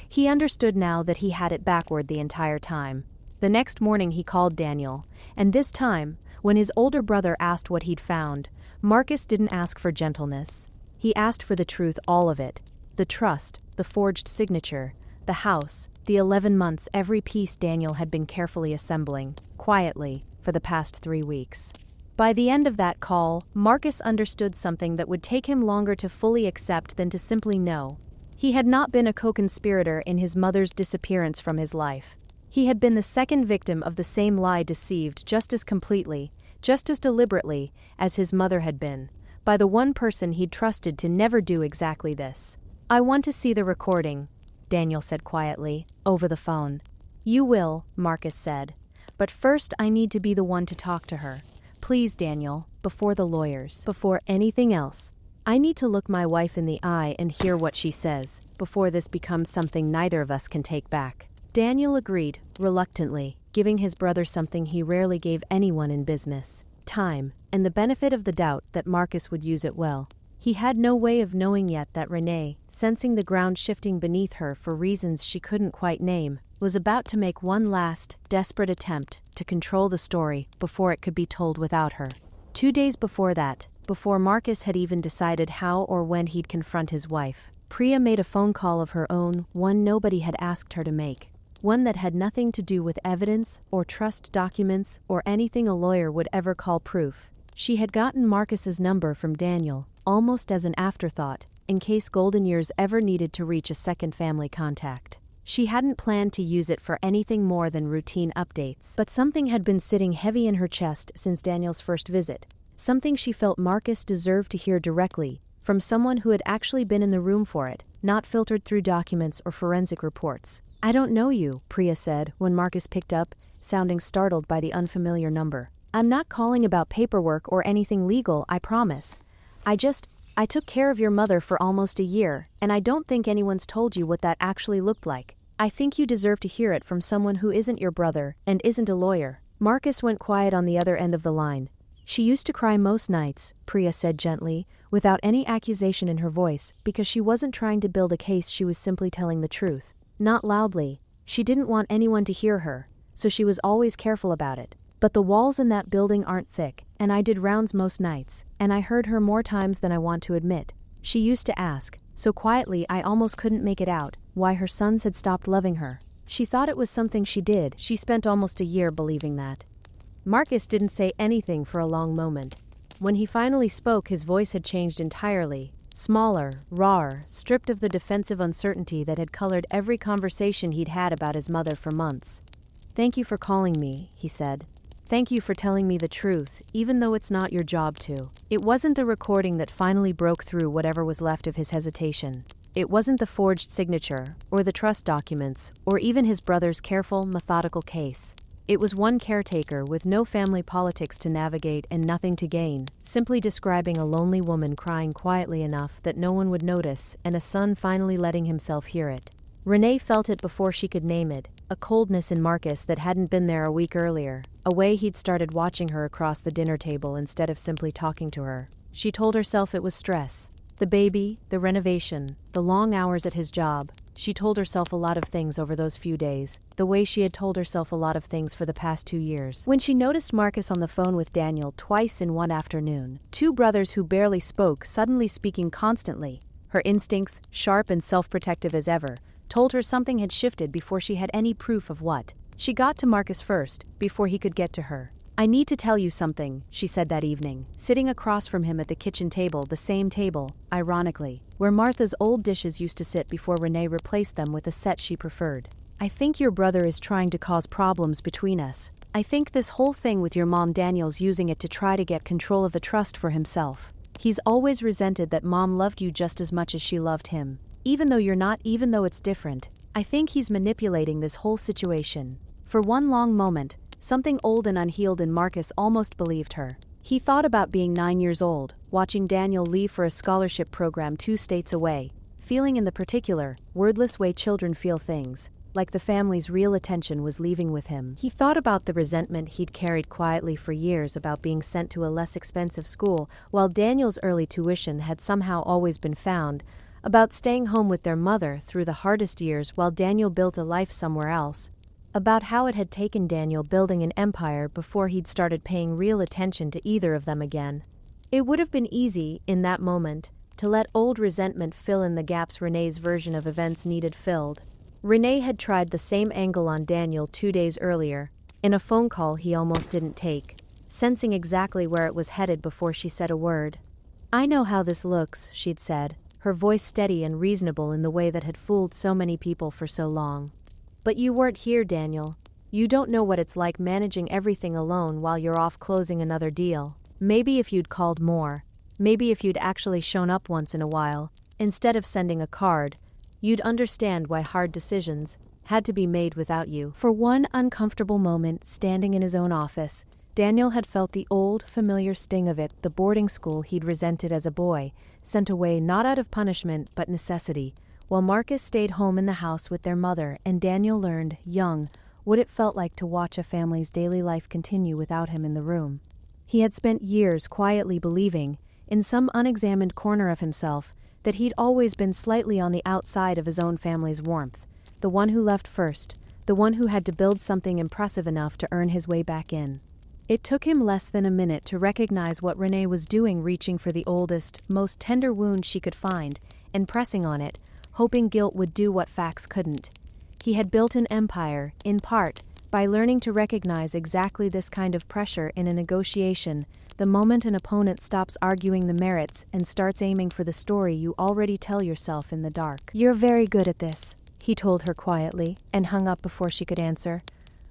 He understood now that he had it backward the entire time. The next morning he called Daniel, and this time, when his older brother asked what he'd found, Marcus didn't ask for gentleness. He asked for the truth, all of it. The trust, the forged signature, the house, the 11 months every piece Daniel had been carefully assembling, quietly, for the past 3 weeks. By the end of that call, Marcus understood something that would take him longer to fully accept than to simply know. He had not been a co-conspirator in his mother's disappearance from his life. He had been the second victim of the same lie, deceived just as completely, just as deliberately, as his mother had been, by the one person he'd trusted to never do exactly this. "I want to see the recording," Daniel said quietly, over the phone. "You will," Marcus said. "But first I need to be the one to talk to her. Please, Daniel, before the lawyers, before anything else. I need to look my wife in the eye and hear what she says, before this becomes something neither of us can take back." Daniel agreed, reluctantly, giving his brother something he rarely gave anyone in business: time, and the benefit of the doubt that Marcus would use it well. He had no way of knowing yet that Renee, sensing the ground shifting beneath her for reasons she couldn't quite name, was about to make one last, desperate attempt to control the story before it could be told without her. 2 days before that, before Marcus had even decided how or when he'd confront his wife, Priya made a phone call of her own, one nobody had asked her to make. One that had nothing to do with evidence or trust documents or anything a lawyer would ever call proof. She had gotten Marcus's number from Daniel, almost as an afterthought, in case Golden Years ever needed to reach a second family contact. She hadn't planned to use it for anything more than routine updates, but something had been sitting heavy in her chest since Daniel's first visit. Something she felt Marcus deserved to hear directly, from someone who had actually been in the room for it, not filtered through documents or forensic reports. "I don't know you," Priya said when Marcus picked up, sounding startled by the unfamiliar number. "I'm not calling about paperwork or anything legal, I promise. I took care of your mother for almost a year, and I don't think anyone's told you what that actually looked like. I think you deserve to hear it from someone who isn't your brother and isn't a lawyer." Marcus went quiet on the other end of the line. "She used to cry most nights," Priya said gently, without any accusation in her voice, because she wasn't trying to build a case, she was simply telling the truth. Not loudly. She didn't want anyone to hear her, so she was always careful about it. "But the walls in that building aren't thick. and I did rounds most nights, and I heard her more times than I want to admit. She used to ask, so quietly I almost couldn't make it out, why her sons had stopped loving her. She thought it was something she did. She spent almost a year believing that. Marcus didn't say anything for a long moment. When he finally spoke, his voice had changed entirely. Smaller, rawer, stripped of the defensive uncertainty that had colored every conversation he'd had about his mother for months. "Thank you for calling me," he said. "Thank you for telling me the truth, even though it's not your job to." It wasn't the recording that finally broke through whatever was left of his hesitation. It wasn't the forged signature, or the trust documents, or even his brother's careful, methodical case. It was one caretaker with no family politics to navigate and nothing to gain, simply describing a lonely woman crying quietly enough that no one would notice, and a son finally letting himself hear it. Renee felt it before she could name it, a coldness in Marcus that hadn't been there a week earlier, a way he'd started watching her across the dinner table instead of simply talking to her. She told herself it was stress. The baby, the renovation, the long hours at his job. She told herself a lot of things over those few days, the way she had told herself a lot of things for the past 2 years. When she noticed Marcus on the phone with Daniel twice in one afternoon, two brothers who barely spoke suddenly speaking constantly, her instincts, sharp and self-protective as ever, told her something had shifted before she had any proof of what. She got to Marcus first, before he could get to her. "I need to tell you something," she said that evening, sitting across from him at the kitchen table, the same table, ironically, where Martha's old dishes used to sit before Renee replaced them with a set she preferred. "I think your brother is trying to cause problems between us. I think this whole thing with your mom, Daniel's using it to try to get control of the trust for himself. He's always resented that mom loved you just as much as she loved him. Even though you're not, even though it's different. I think he's manipulating this whole situation." For one long moment, something old and unhealed in Marcus almost believed her. He thought about being 9 years old, watching Daniel leave for a scholarship program 2 states away, feeling in the particular, wordless way children feel things, like the family's real attention was leaving with him. He thought about the resentment he'd carried quietly for years about being sent to a less expensive school, while Daniel's early tuition had somehow always been found, about staying home with their mother through the hardest years while Daniel built a life somewhere else, about how it had taken Daniel building an empire before he'd started paying real attention to either of them again. It would have been easy, in that moment, to let old resentment fill in the gaps Renee's version of events needed filled. Renee had tried the same angle on Daniel 2 days earlier, in a phone call he almost didn't take, sensing exactly where it was headed before she said a word. "I know how this looks," she'd said, her voice steady and reasonable in the way that had fooled so many people for so long. "But you weren't here, Daniel. You don't know what it's like managing everything alone while you're off closing another deal. Maybe if you'd called more, maybe if you'd actually shown up once in a while, instead of sending a card, you'd understand why hard decisions had to be made without you." For one uncomfortable moment, standing in his own office, Daniel had felt the old, familiar sting of it, the boarding school he'd resented as a boy, sent away not out of punishment but necessity, while Marcus stayed home in the house with their mother, and Daniel learned, young, what it felt like to watch a family's daily life continue without him in the room. He had spent years quietly believing, in some unexamined corner of himself, that he'd always been slightly on the outside of his own family's warmth, the one who left first, the one who had to build something impressive enough to earn his way back in. It took him less than a minute to recognize what Renee was doing, reaching for the oldest, most tender wound she could find, and pressing on it, hoping guilt would do what facts couldn't. He had built an empire, in part, by learning to recognize exactly this kind of pressure in a negotiation, the moment an opponent stops arguing the merits and starts aiming for the story you already tell yourself in the dark. "You're very good at this," he told her quietly, and hung up before she could answer.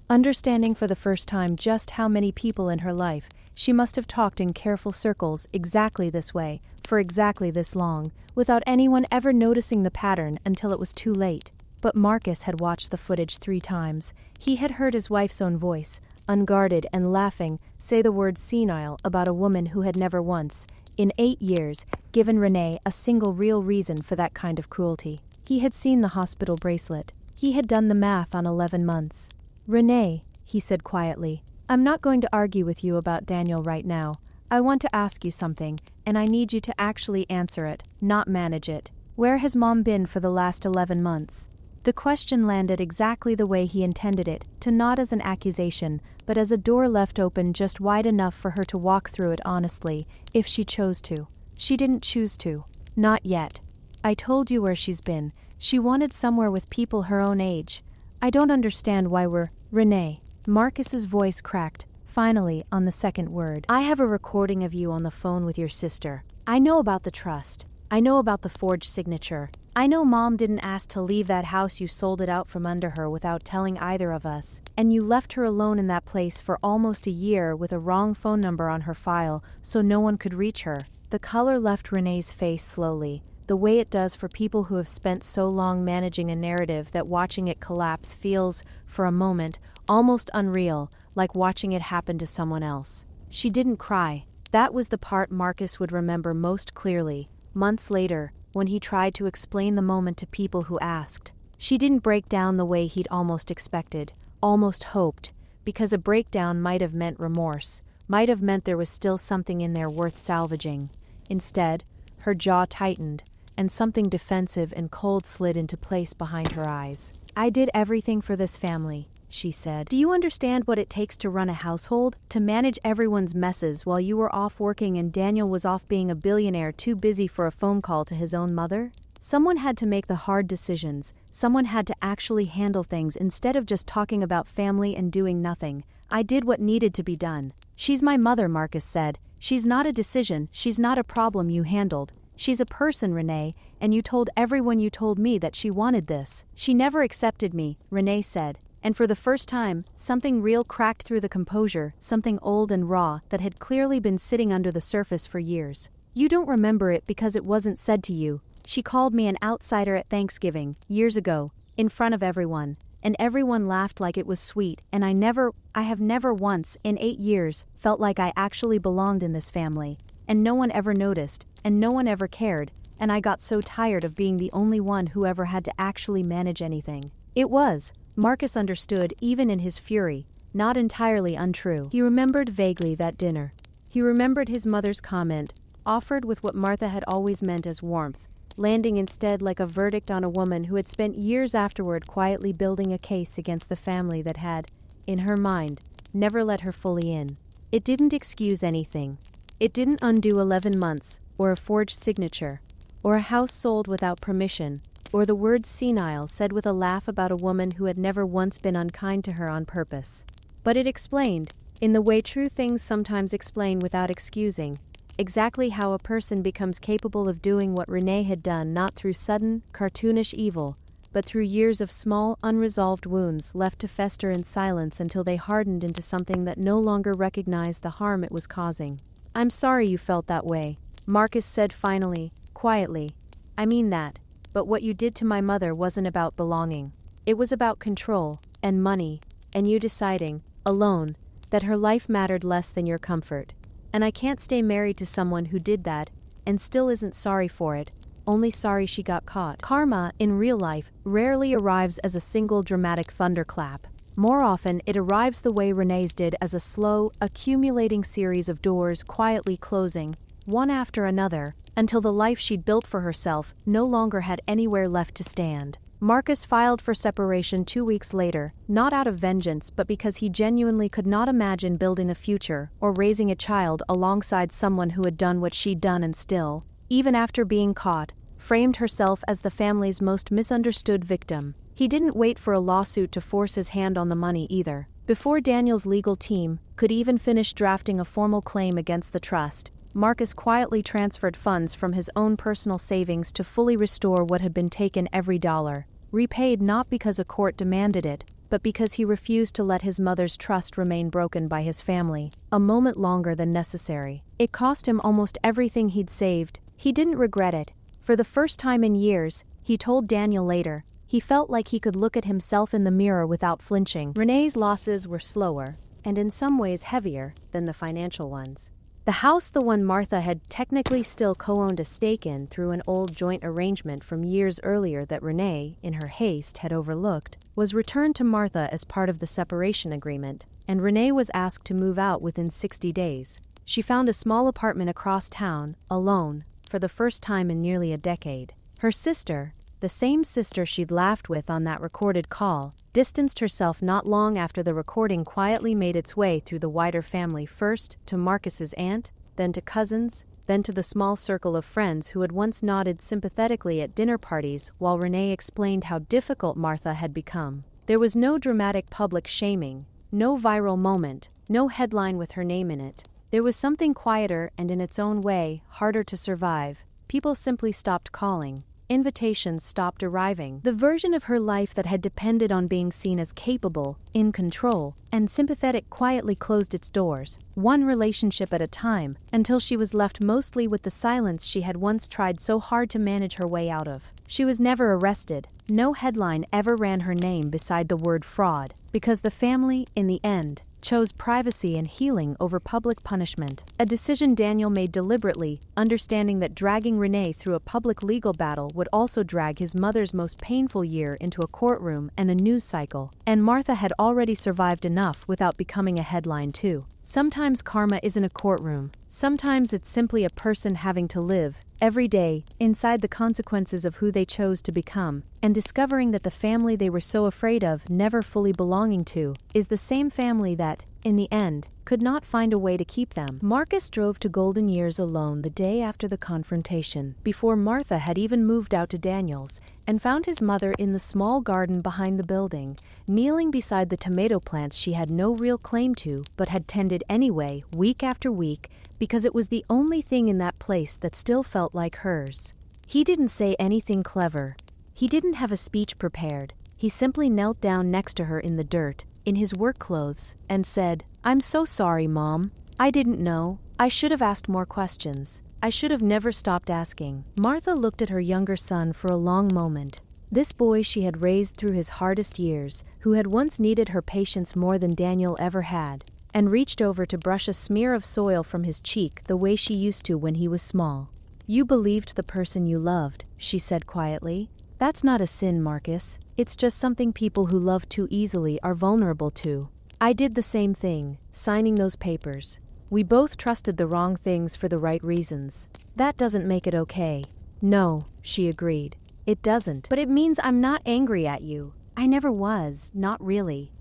Understanding for the first time just how many people in her life she must have talked in careful circles exactly this way, for exactly this long, without anyone ever noticing the pattern until it was too late. But Marcus had watched the footage 3 times. He had heard his wife's own voice, unguarded and laughing, say the word senile about a woman who had never once, in 8 years, given Renee a single real reason for that kind of cruelty. He had seen the hospital bracelet. He had done the math on 11 months. "Renee," he said quietly, "I'm not going to argue with you about Daniel right now. I want to ask you something, and I need you to actually answer it, not manage it. Where has Mom been for the last 11 months? The question landed exactly the way he intended it, to not as an accusation, but as a door left open just wide enough for her to walk through it honestly, if she chose to. She didn't choose to. Not yet. I told you where she's been. She wanted somewhere with people her own age. I don't understand why we're… Renee. Marcus's voice cracked, finally, on the second word. I have a recording of you on the phone with your sister. I know about the trust. I know about the forged signature. I know Mom didn't ask to leave that house. You sold it out from under her without telling either of us. And you left her alone in that place for almost a year with a wrong phone number on her file so no one could reach her. The color left Renee's face slowly, the way it does for people who have spent so long managing a narrative that watching it collapse feels, for a moment, almost unreal, like watching it happen to someone else. She didn't cry. That was the part Marcus would remember most clearly, months later, when he tried to explain the moment to people who asked. She didn't break down the way he'd almost expected, almost hoped, because a breakdown might have meant remorse, might have meant there was still something in there worth salvaging. Instead, her jaw tightened, and something defensive and cold slid into place behind her eyes. I did everything for this family, she said. Do you understand what it takes to run a household? To manage everyone's messes while you were off working and Daniel was off being a billionaire too busy for a phone call to his own mother? Someone had to make the hard decisions. Someone had to actually handle things instead of just talking about family and doing nothing. I did what needed to be done. She's my mother, Marcus said. She's not a decision, she's not a problem you handled. She's a person, Renee, and you told everyone you told me that she wanted this. She never accepted me, Renee said. And for the first time, something real cracked through the composure, something old and raw that had clearly been sitting under the surface for years. You don't remember it because it wasn't said to you. She called me an outsider at Thanksgiving, years ago, in front of everyone. And everyone laughed like it was sweet, and I have never once, in 8 years, felt like I actually belonged in this family. And no one ever noticed, and no one ever cared, and I got so tired of being the only one who ever had to actually manage anything. It was, Marcus understood even in his fury, not entirely untrue. He remembered vaguely that dinner. He remembered his mother's comment, offered with what Martha had always meant as warmth, landing instead like a verdict on a woman who had spent years afterward quietly building a case against the family that had, in her mind, never let her fully in. It didn't excuse anything. It didn't undo 11 months, or a forged signature, or a house sold without permission, or the word senile said with a laugh about a woman who had never once been unkind to her on purpose. But it explained, in the way true things sometimes explain without excusing, exactly how a person becomes capable of doing what Renee had done, not through sudden, cartoonish evil, but through years of small, unresolved wounds left to fester in silence until they hardened into something that no longer recognized the harm it was causing. I'm sorry you felt that way, Marcus said finally, quietly. I mean that, but what you did to my mother wasn't about belonging. It was about control, and money, and you deciding, alone, that her life mattered less than your comfort. And I can't stay married to someone who did that, and still isn't sorry for it, only sorry she got caught. Karma, in real life, rarely arrives as a single dramatic thunderclap. More often, it arrives the way Renee's did, as a slow, accumulating series of doors quietly closing, one after another, until the life she'd built for herself no longer had anywhere left to stand. Marcus filed for separation 2 weeks later, not out of vengeance but because he genuinely could not imagine building a future or raising a child alongside someone who had done what she'd done and still, even after being caught, framed herself as the family's most misunderstood victim. He didn't wait for a lawsuit to force his hand on the money either. Before Daniel's legal team could even finish drafting a formal claim against the trust, Marcus quietly transferred funds from his own personal savings to fully restore what had been taken, every dollar. Repaid not because a court demanded it, but because he refused to let his mother's trust remain broken by his family a moment longer than necessary. It cost him almost everything he'd saved. He didn't regret it. For the first time in years, he told Daniel later, he felt like he could look at himself in the mirror without flinching. Renee's losses were slower, and in some ways heavier, than the financial ones. The house, the one Martha had technically still co-owned a stake in through an old joint arrangement from years earlier that Renee, in her haste, had overlooked, was returned to Martha as part of the separation agreement, and Renee was asked to move out within 60 days. She found a small apartment across town, alone, for the first time in nearly a decade. Her sister, the same sister she'd laughed with on that recorded call, distanced herself not long after the recording quietly made its way through the wider family, first to Marcus's aunt, then to cousins, then to the small circle of friends who had once nodded sympathetically at dinner parties while Renee explained how difficult Martha had become. There was no dramatic public shaming, no viral moment, no headline with her name in it. There was something quieter and, in its own way, harder to survive. People simply stopped calling. Invitations stopped arriving. The version of her life that had depended on being seen as capable, in control, and sympathetic quietly closed its doors, one relationship at a time, until she was left mostly with the silence she had once tried so hard to manage her way out of. She was never arrested. No headline ever ran her name beside the word fraud, because the family, in the end, chose privacy and healing over public punishment. A decision Daniel made deliberately, understanding that dragging Renee through a public legal battle would also drag his mother's most painful year into a courtroom and a news cycle. And Martha had already survived enough without becoming a headline too. Sometimes karma isn't a courtroom. Sometimes it's simply a person having to live, every day, inside the consequences of who they chose to become, and discovering that the family they were so afraid of, never fully belonging to, is the same family that, in the end, could not find a way to keep them. Marcus drove to Golden Years alone the day after the confrontation, before Martha had even moved out to Daniel's, and found his mother in the small garden behind the building, kneeling beside the tomato plants she had no real claim to, but had tended anyway, week after week, because it was the only thing in that place that still felt like hers. He didn't say anything clever. He didn't have a speech prepared. He simply knelt down next to her in the dirt, in his work clothes, and said, "I'm so sorry, Mom. I didn't know. I should have asked more questions. I should have never stopped asking." Martha looked at her younger son for a long moment. This boy she had raised through his hardest years, who had once needed her patience more than Daniel ever had, and reached over to brush a smear of soil from his cheek the way she used to when he was small. "You believed the person you loved," she said quietly. "That's not a sin, Marcus. It's just something people who love too easily are vulnerable to. I did the same thing, signing those papers. We both trusted the wrong things for the right reasons. That doesn't make it okay." "No," she agreed. "It doesn't. But it means I'm not angry at you. I never was, not really.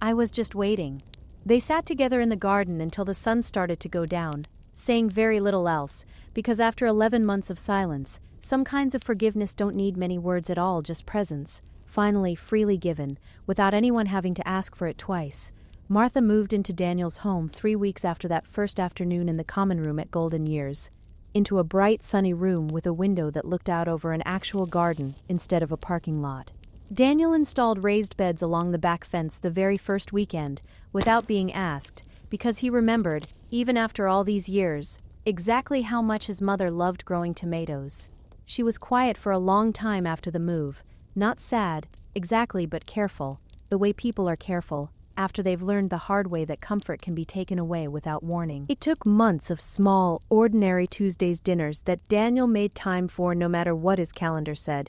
I was just waiting." They sat together in the garden until the sun started to go down, saying very little else, because after 11 months of silence, some kinds of forgiveness don't need many words at all, just presence, finally freely given, without anyone having to ask for it twice. Martha moved into Daniel's home 3 weeks after that first afternoon in the common room at Golden Years, into a bright sunny room with a window that looked out over an actual garden instead of a parking lot. Daniel installed raised beds along the back fence the very first weekend, without being asked, because he remembered, even after all these years, exactly how much his mother loved growing tomatoes. She was quiet for a long time after the move, not sad, exactly, but careful, the way people are careful, after they've learned the hard way that comfort can be taken away without warning. It took months of small, ordinary Tuesdays dinners that Daniel made time for no matter what his calendar said.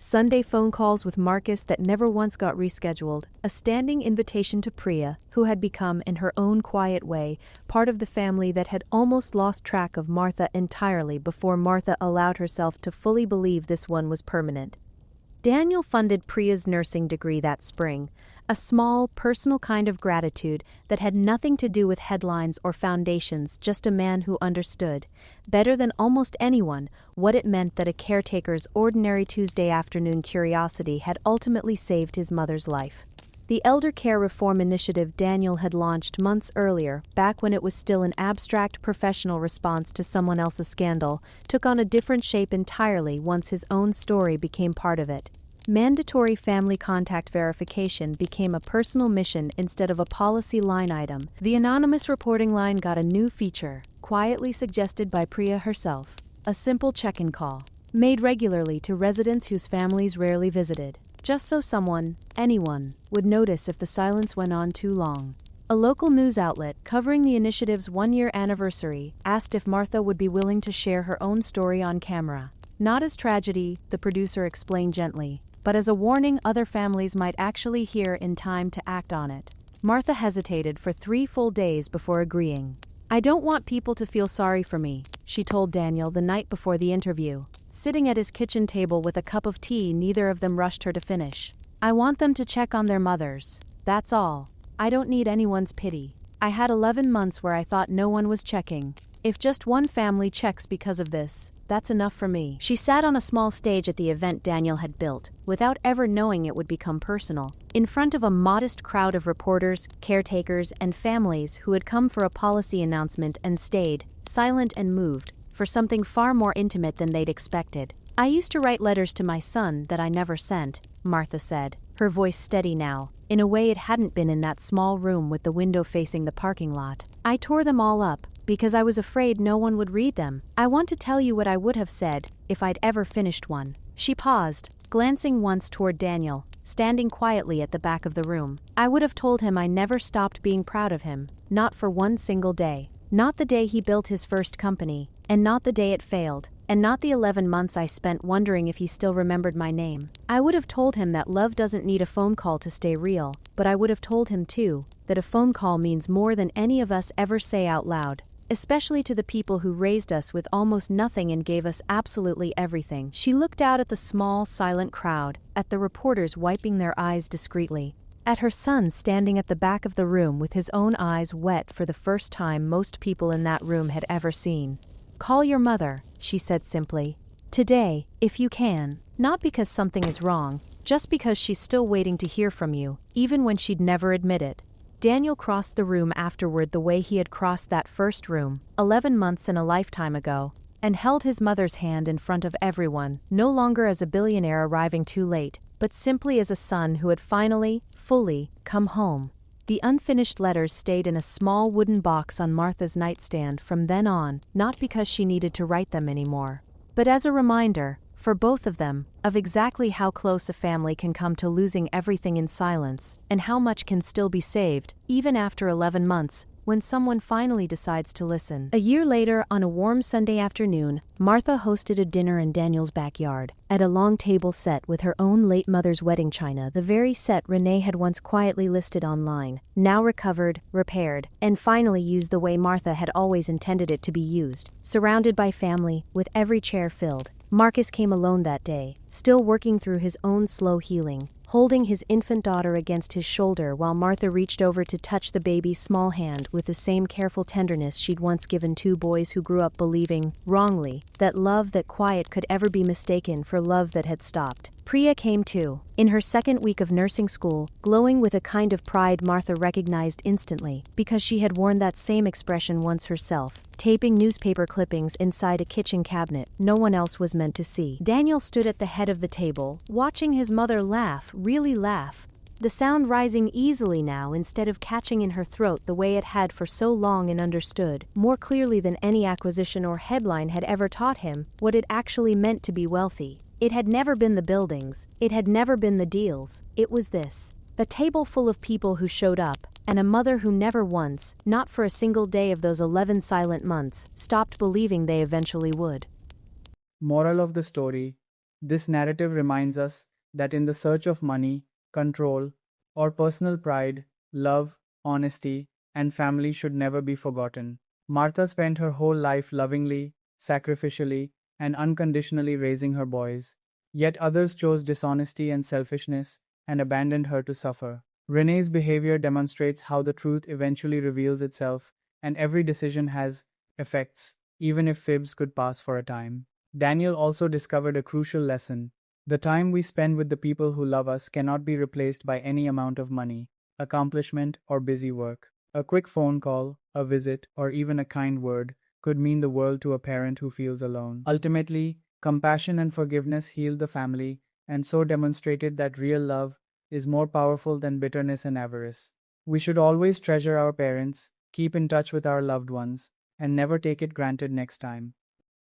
Sunday phone calls with Marcus that never once got rescheduled, a standing invitation to Priya, who had become, in her own quiet way, part of the family that had almost lost track of Martha entirely before Martha allowed herself to fully believe this one was permanent. Daniel funded Priya's nursing degree that spring, a small, personal kind of gratitude that had nothing to do with headlines or foundations, just a man who understood, better than almost anyone, what it meant that a caretaker's ordinary Tuesday afternoon curiosity had ultimately saved his mother's life. The elder care reform initiative Daniel had launched months earlier, back when it was still an abstract professional response to someone else's scandal, took on a different shape entirely once his own story became part of it. Mandatory family contact verification became a personal mission instead of a policy line item. The anonymous reporting line got a new feature, quietly suggested by Priya herself, a simple check-in call, made regularly to residents whose families rarely visited, just so someone, anyone, would notice if the silence went on too long. A local news outlet, covering the initiative's one-year anniversary, asked if Martha would be willing to share her own story on camera. Not as tragedy, the producer explained gently, but as a warning other families might actually hear in time to act on it. Martha hesitated for 3 full days before agreeing. "I don't want people to feel sorry for me," she told Daniel the night before the interview. sitting at his kitchen table with a cup of tea. Neither of them rushed her to finish. I want them to check on their mothers. That's all. I don't need anyone's pity. I had 11 months where I thought no one was checking. If just one family checks because of this, that's enough for me. She sat on a small stage at the event Daniel had built, without ever knowing it would become personal, in front of a modest crowd of reporters, caretakers, and families who had come for a policy announcement and stayed, silent and moved, for something far more intimate than they'd expected. I used to write letters to my son that I never sent, Martha said, her voice steady now, in a way it hadn't been in that small room with the window facing the parking lot. I tore them all up, because I was afraid no one would read them. I want to tell you what I would have said, if I'd ever finished one. She paused, glancing once toward Daniel, standing quietly at the back of the room. I would have told him I never stopped being proud of him, not for one single day. Not the day he built his first company, and not the day it failed, and not the 11 months I spent wondering if he still remembered my name. I would have told him that love doesn't need a phone call to stay real, but I would have told him too, that a phone call means more than any of us ever say out loud, especially to the people who raised us with almost nothing and gave us absolutely everything. She looked out at the small, silent crowd, at the reporters wiping their eyes discreetly, at her son standing at the back of the room with his own eyes wet for the first time most people in that room had ever seen. Call your mother, she said simply. Today, if you can. Not because something is wrong, just because she's still waiting to hear from you, even when she'd never admit it. Daniel crossed the room afterward the way he had crossed that first room, 11 months and a lifetime ago, and held his mother's hand in front of everyone, no longer as a billionaire arriving too late, but simply as a son who had finally, fully, come home. The unfinished letters stayed in a small wooden box on Martha's nightstand from then on, not because she needed to write them anymore, but as a reminder, for both of them, of exactly how close a family can come to losing everything in silence, and how much can still be saved, even after 11 months, when someone finally decides to listen. A year later, on a warm Sunday afternoon, Martha hosted a dinner in Daniel's backyard, at a long table set with her own late mother's wedding china, the very set Renee had once quietly listed online, now recovered, repaired, and finally used the way Martha had always intended it to be used, surrounded by family, with every chair filled. Marcus came alone that day, still working through his own slow healing, holding his infant daughter against his shoulder while Martha reached over to touch the baby's small hand with the same careful tenderness she'd once given two boys who grew up believing, wrongly, that love that quiet could ever be mistaken for love that had stopped. Priya came too, in her second week of nursing school, glowing with a kind of pride Martha recognized instantly, because she had worn that same expression once herself, taping newspaper clippings inside a kitchen cabinet no one else was meant to see. Daniel stood at the head of the table, watching his mother laugh, really laugh, the sound rising easily now instead of catching in her throat the way it had for so long, and understood, more clearly than any acquisition or headline had ever taught him, what it actually meant to be wealthy. It had never been the buildings, it had never been the deals, it was this. A table full of people who showed up, and a mother who never once, not for a single day of those 11 silent months, stopped believing they eventually would. Moral of the story: this narrative reminds us that in the search of money, control, or personal pride, love, honesty, and family should never be forgotten. Martha spent her whole life lovingly, sacrificially, and unconditionally raising her boys. Yet others chose dishonesty and selfishness and abandoned her to suffer. Renee's behavior demonstrates how the truth eventually reveals itself, and every decision has effects, even if fibs could pass for a time. Daniel also discovered a crucial lesson. The time we spend with the people who love us cannot be replaced by any amount of money, accomplishment, or busy work. A quick phone call, a visit, or even a kind word could mean the world to a parent who feels alone. Ultimately, compassion and forgiveness healed the family, and so demonstrated that real love is more powerful than bitterness and avarice. We should always treasure our parents, keep in touch with our loved ones, and never take it granted next time.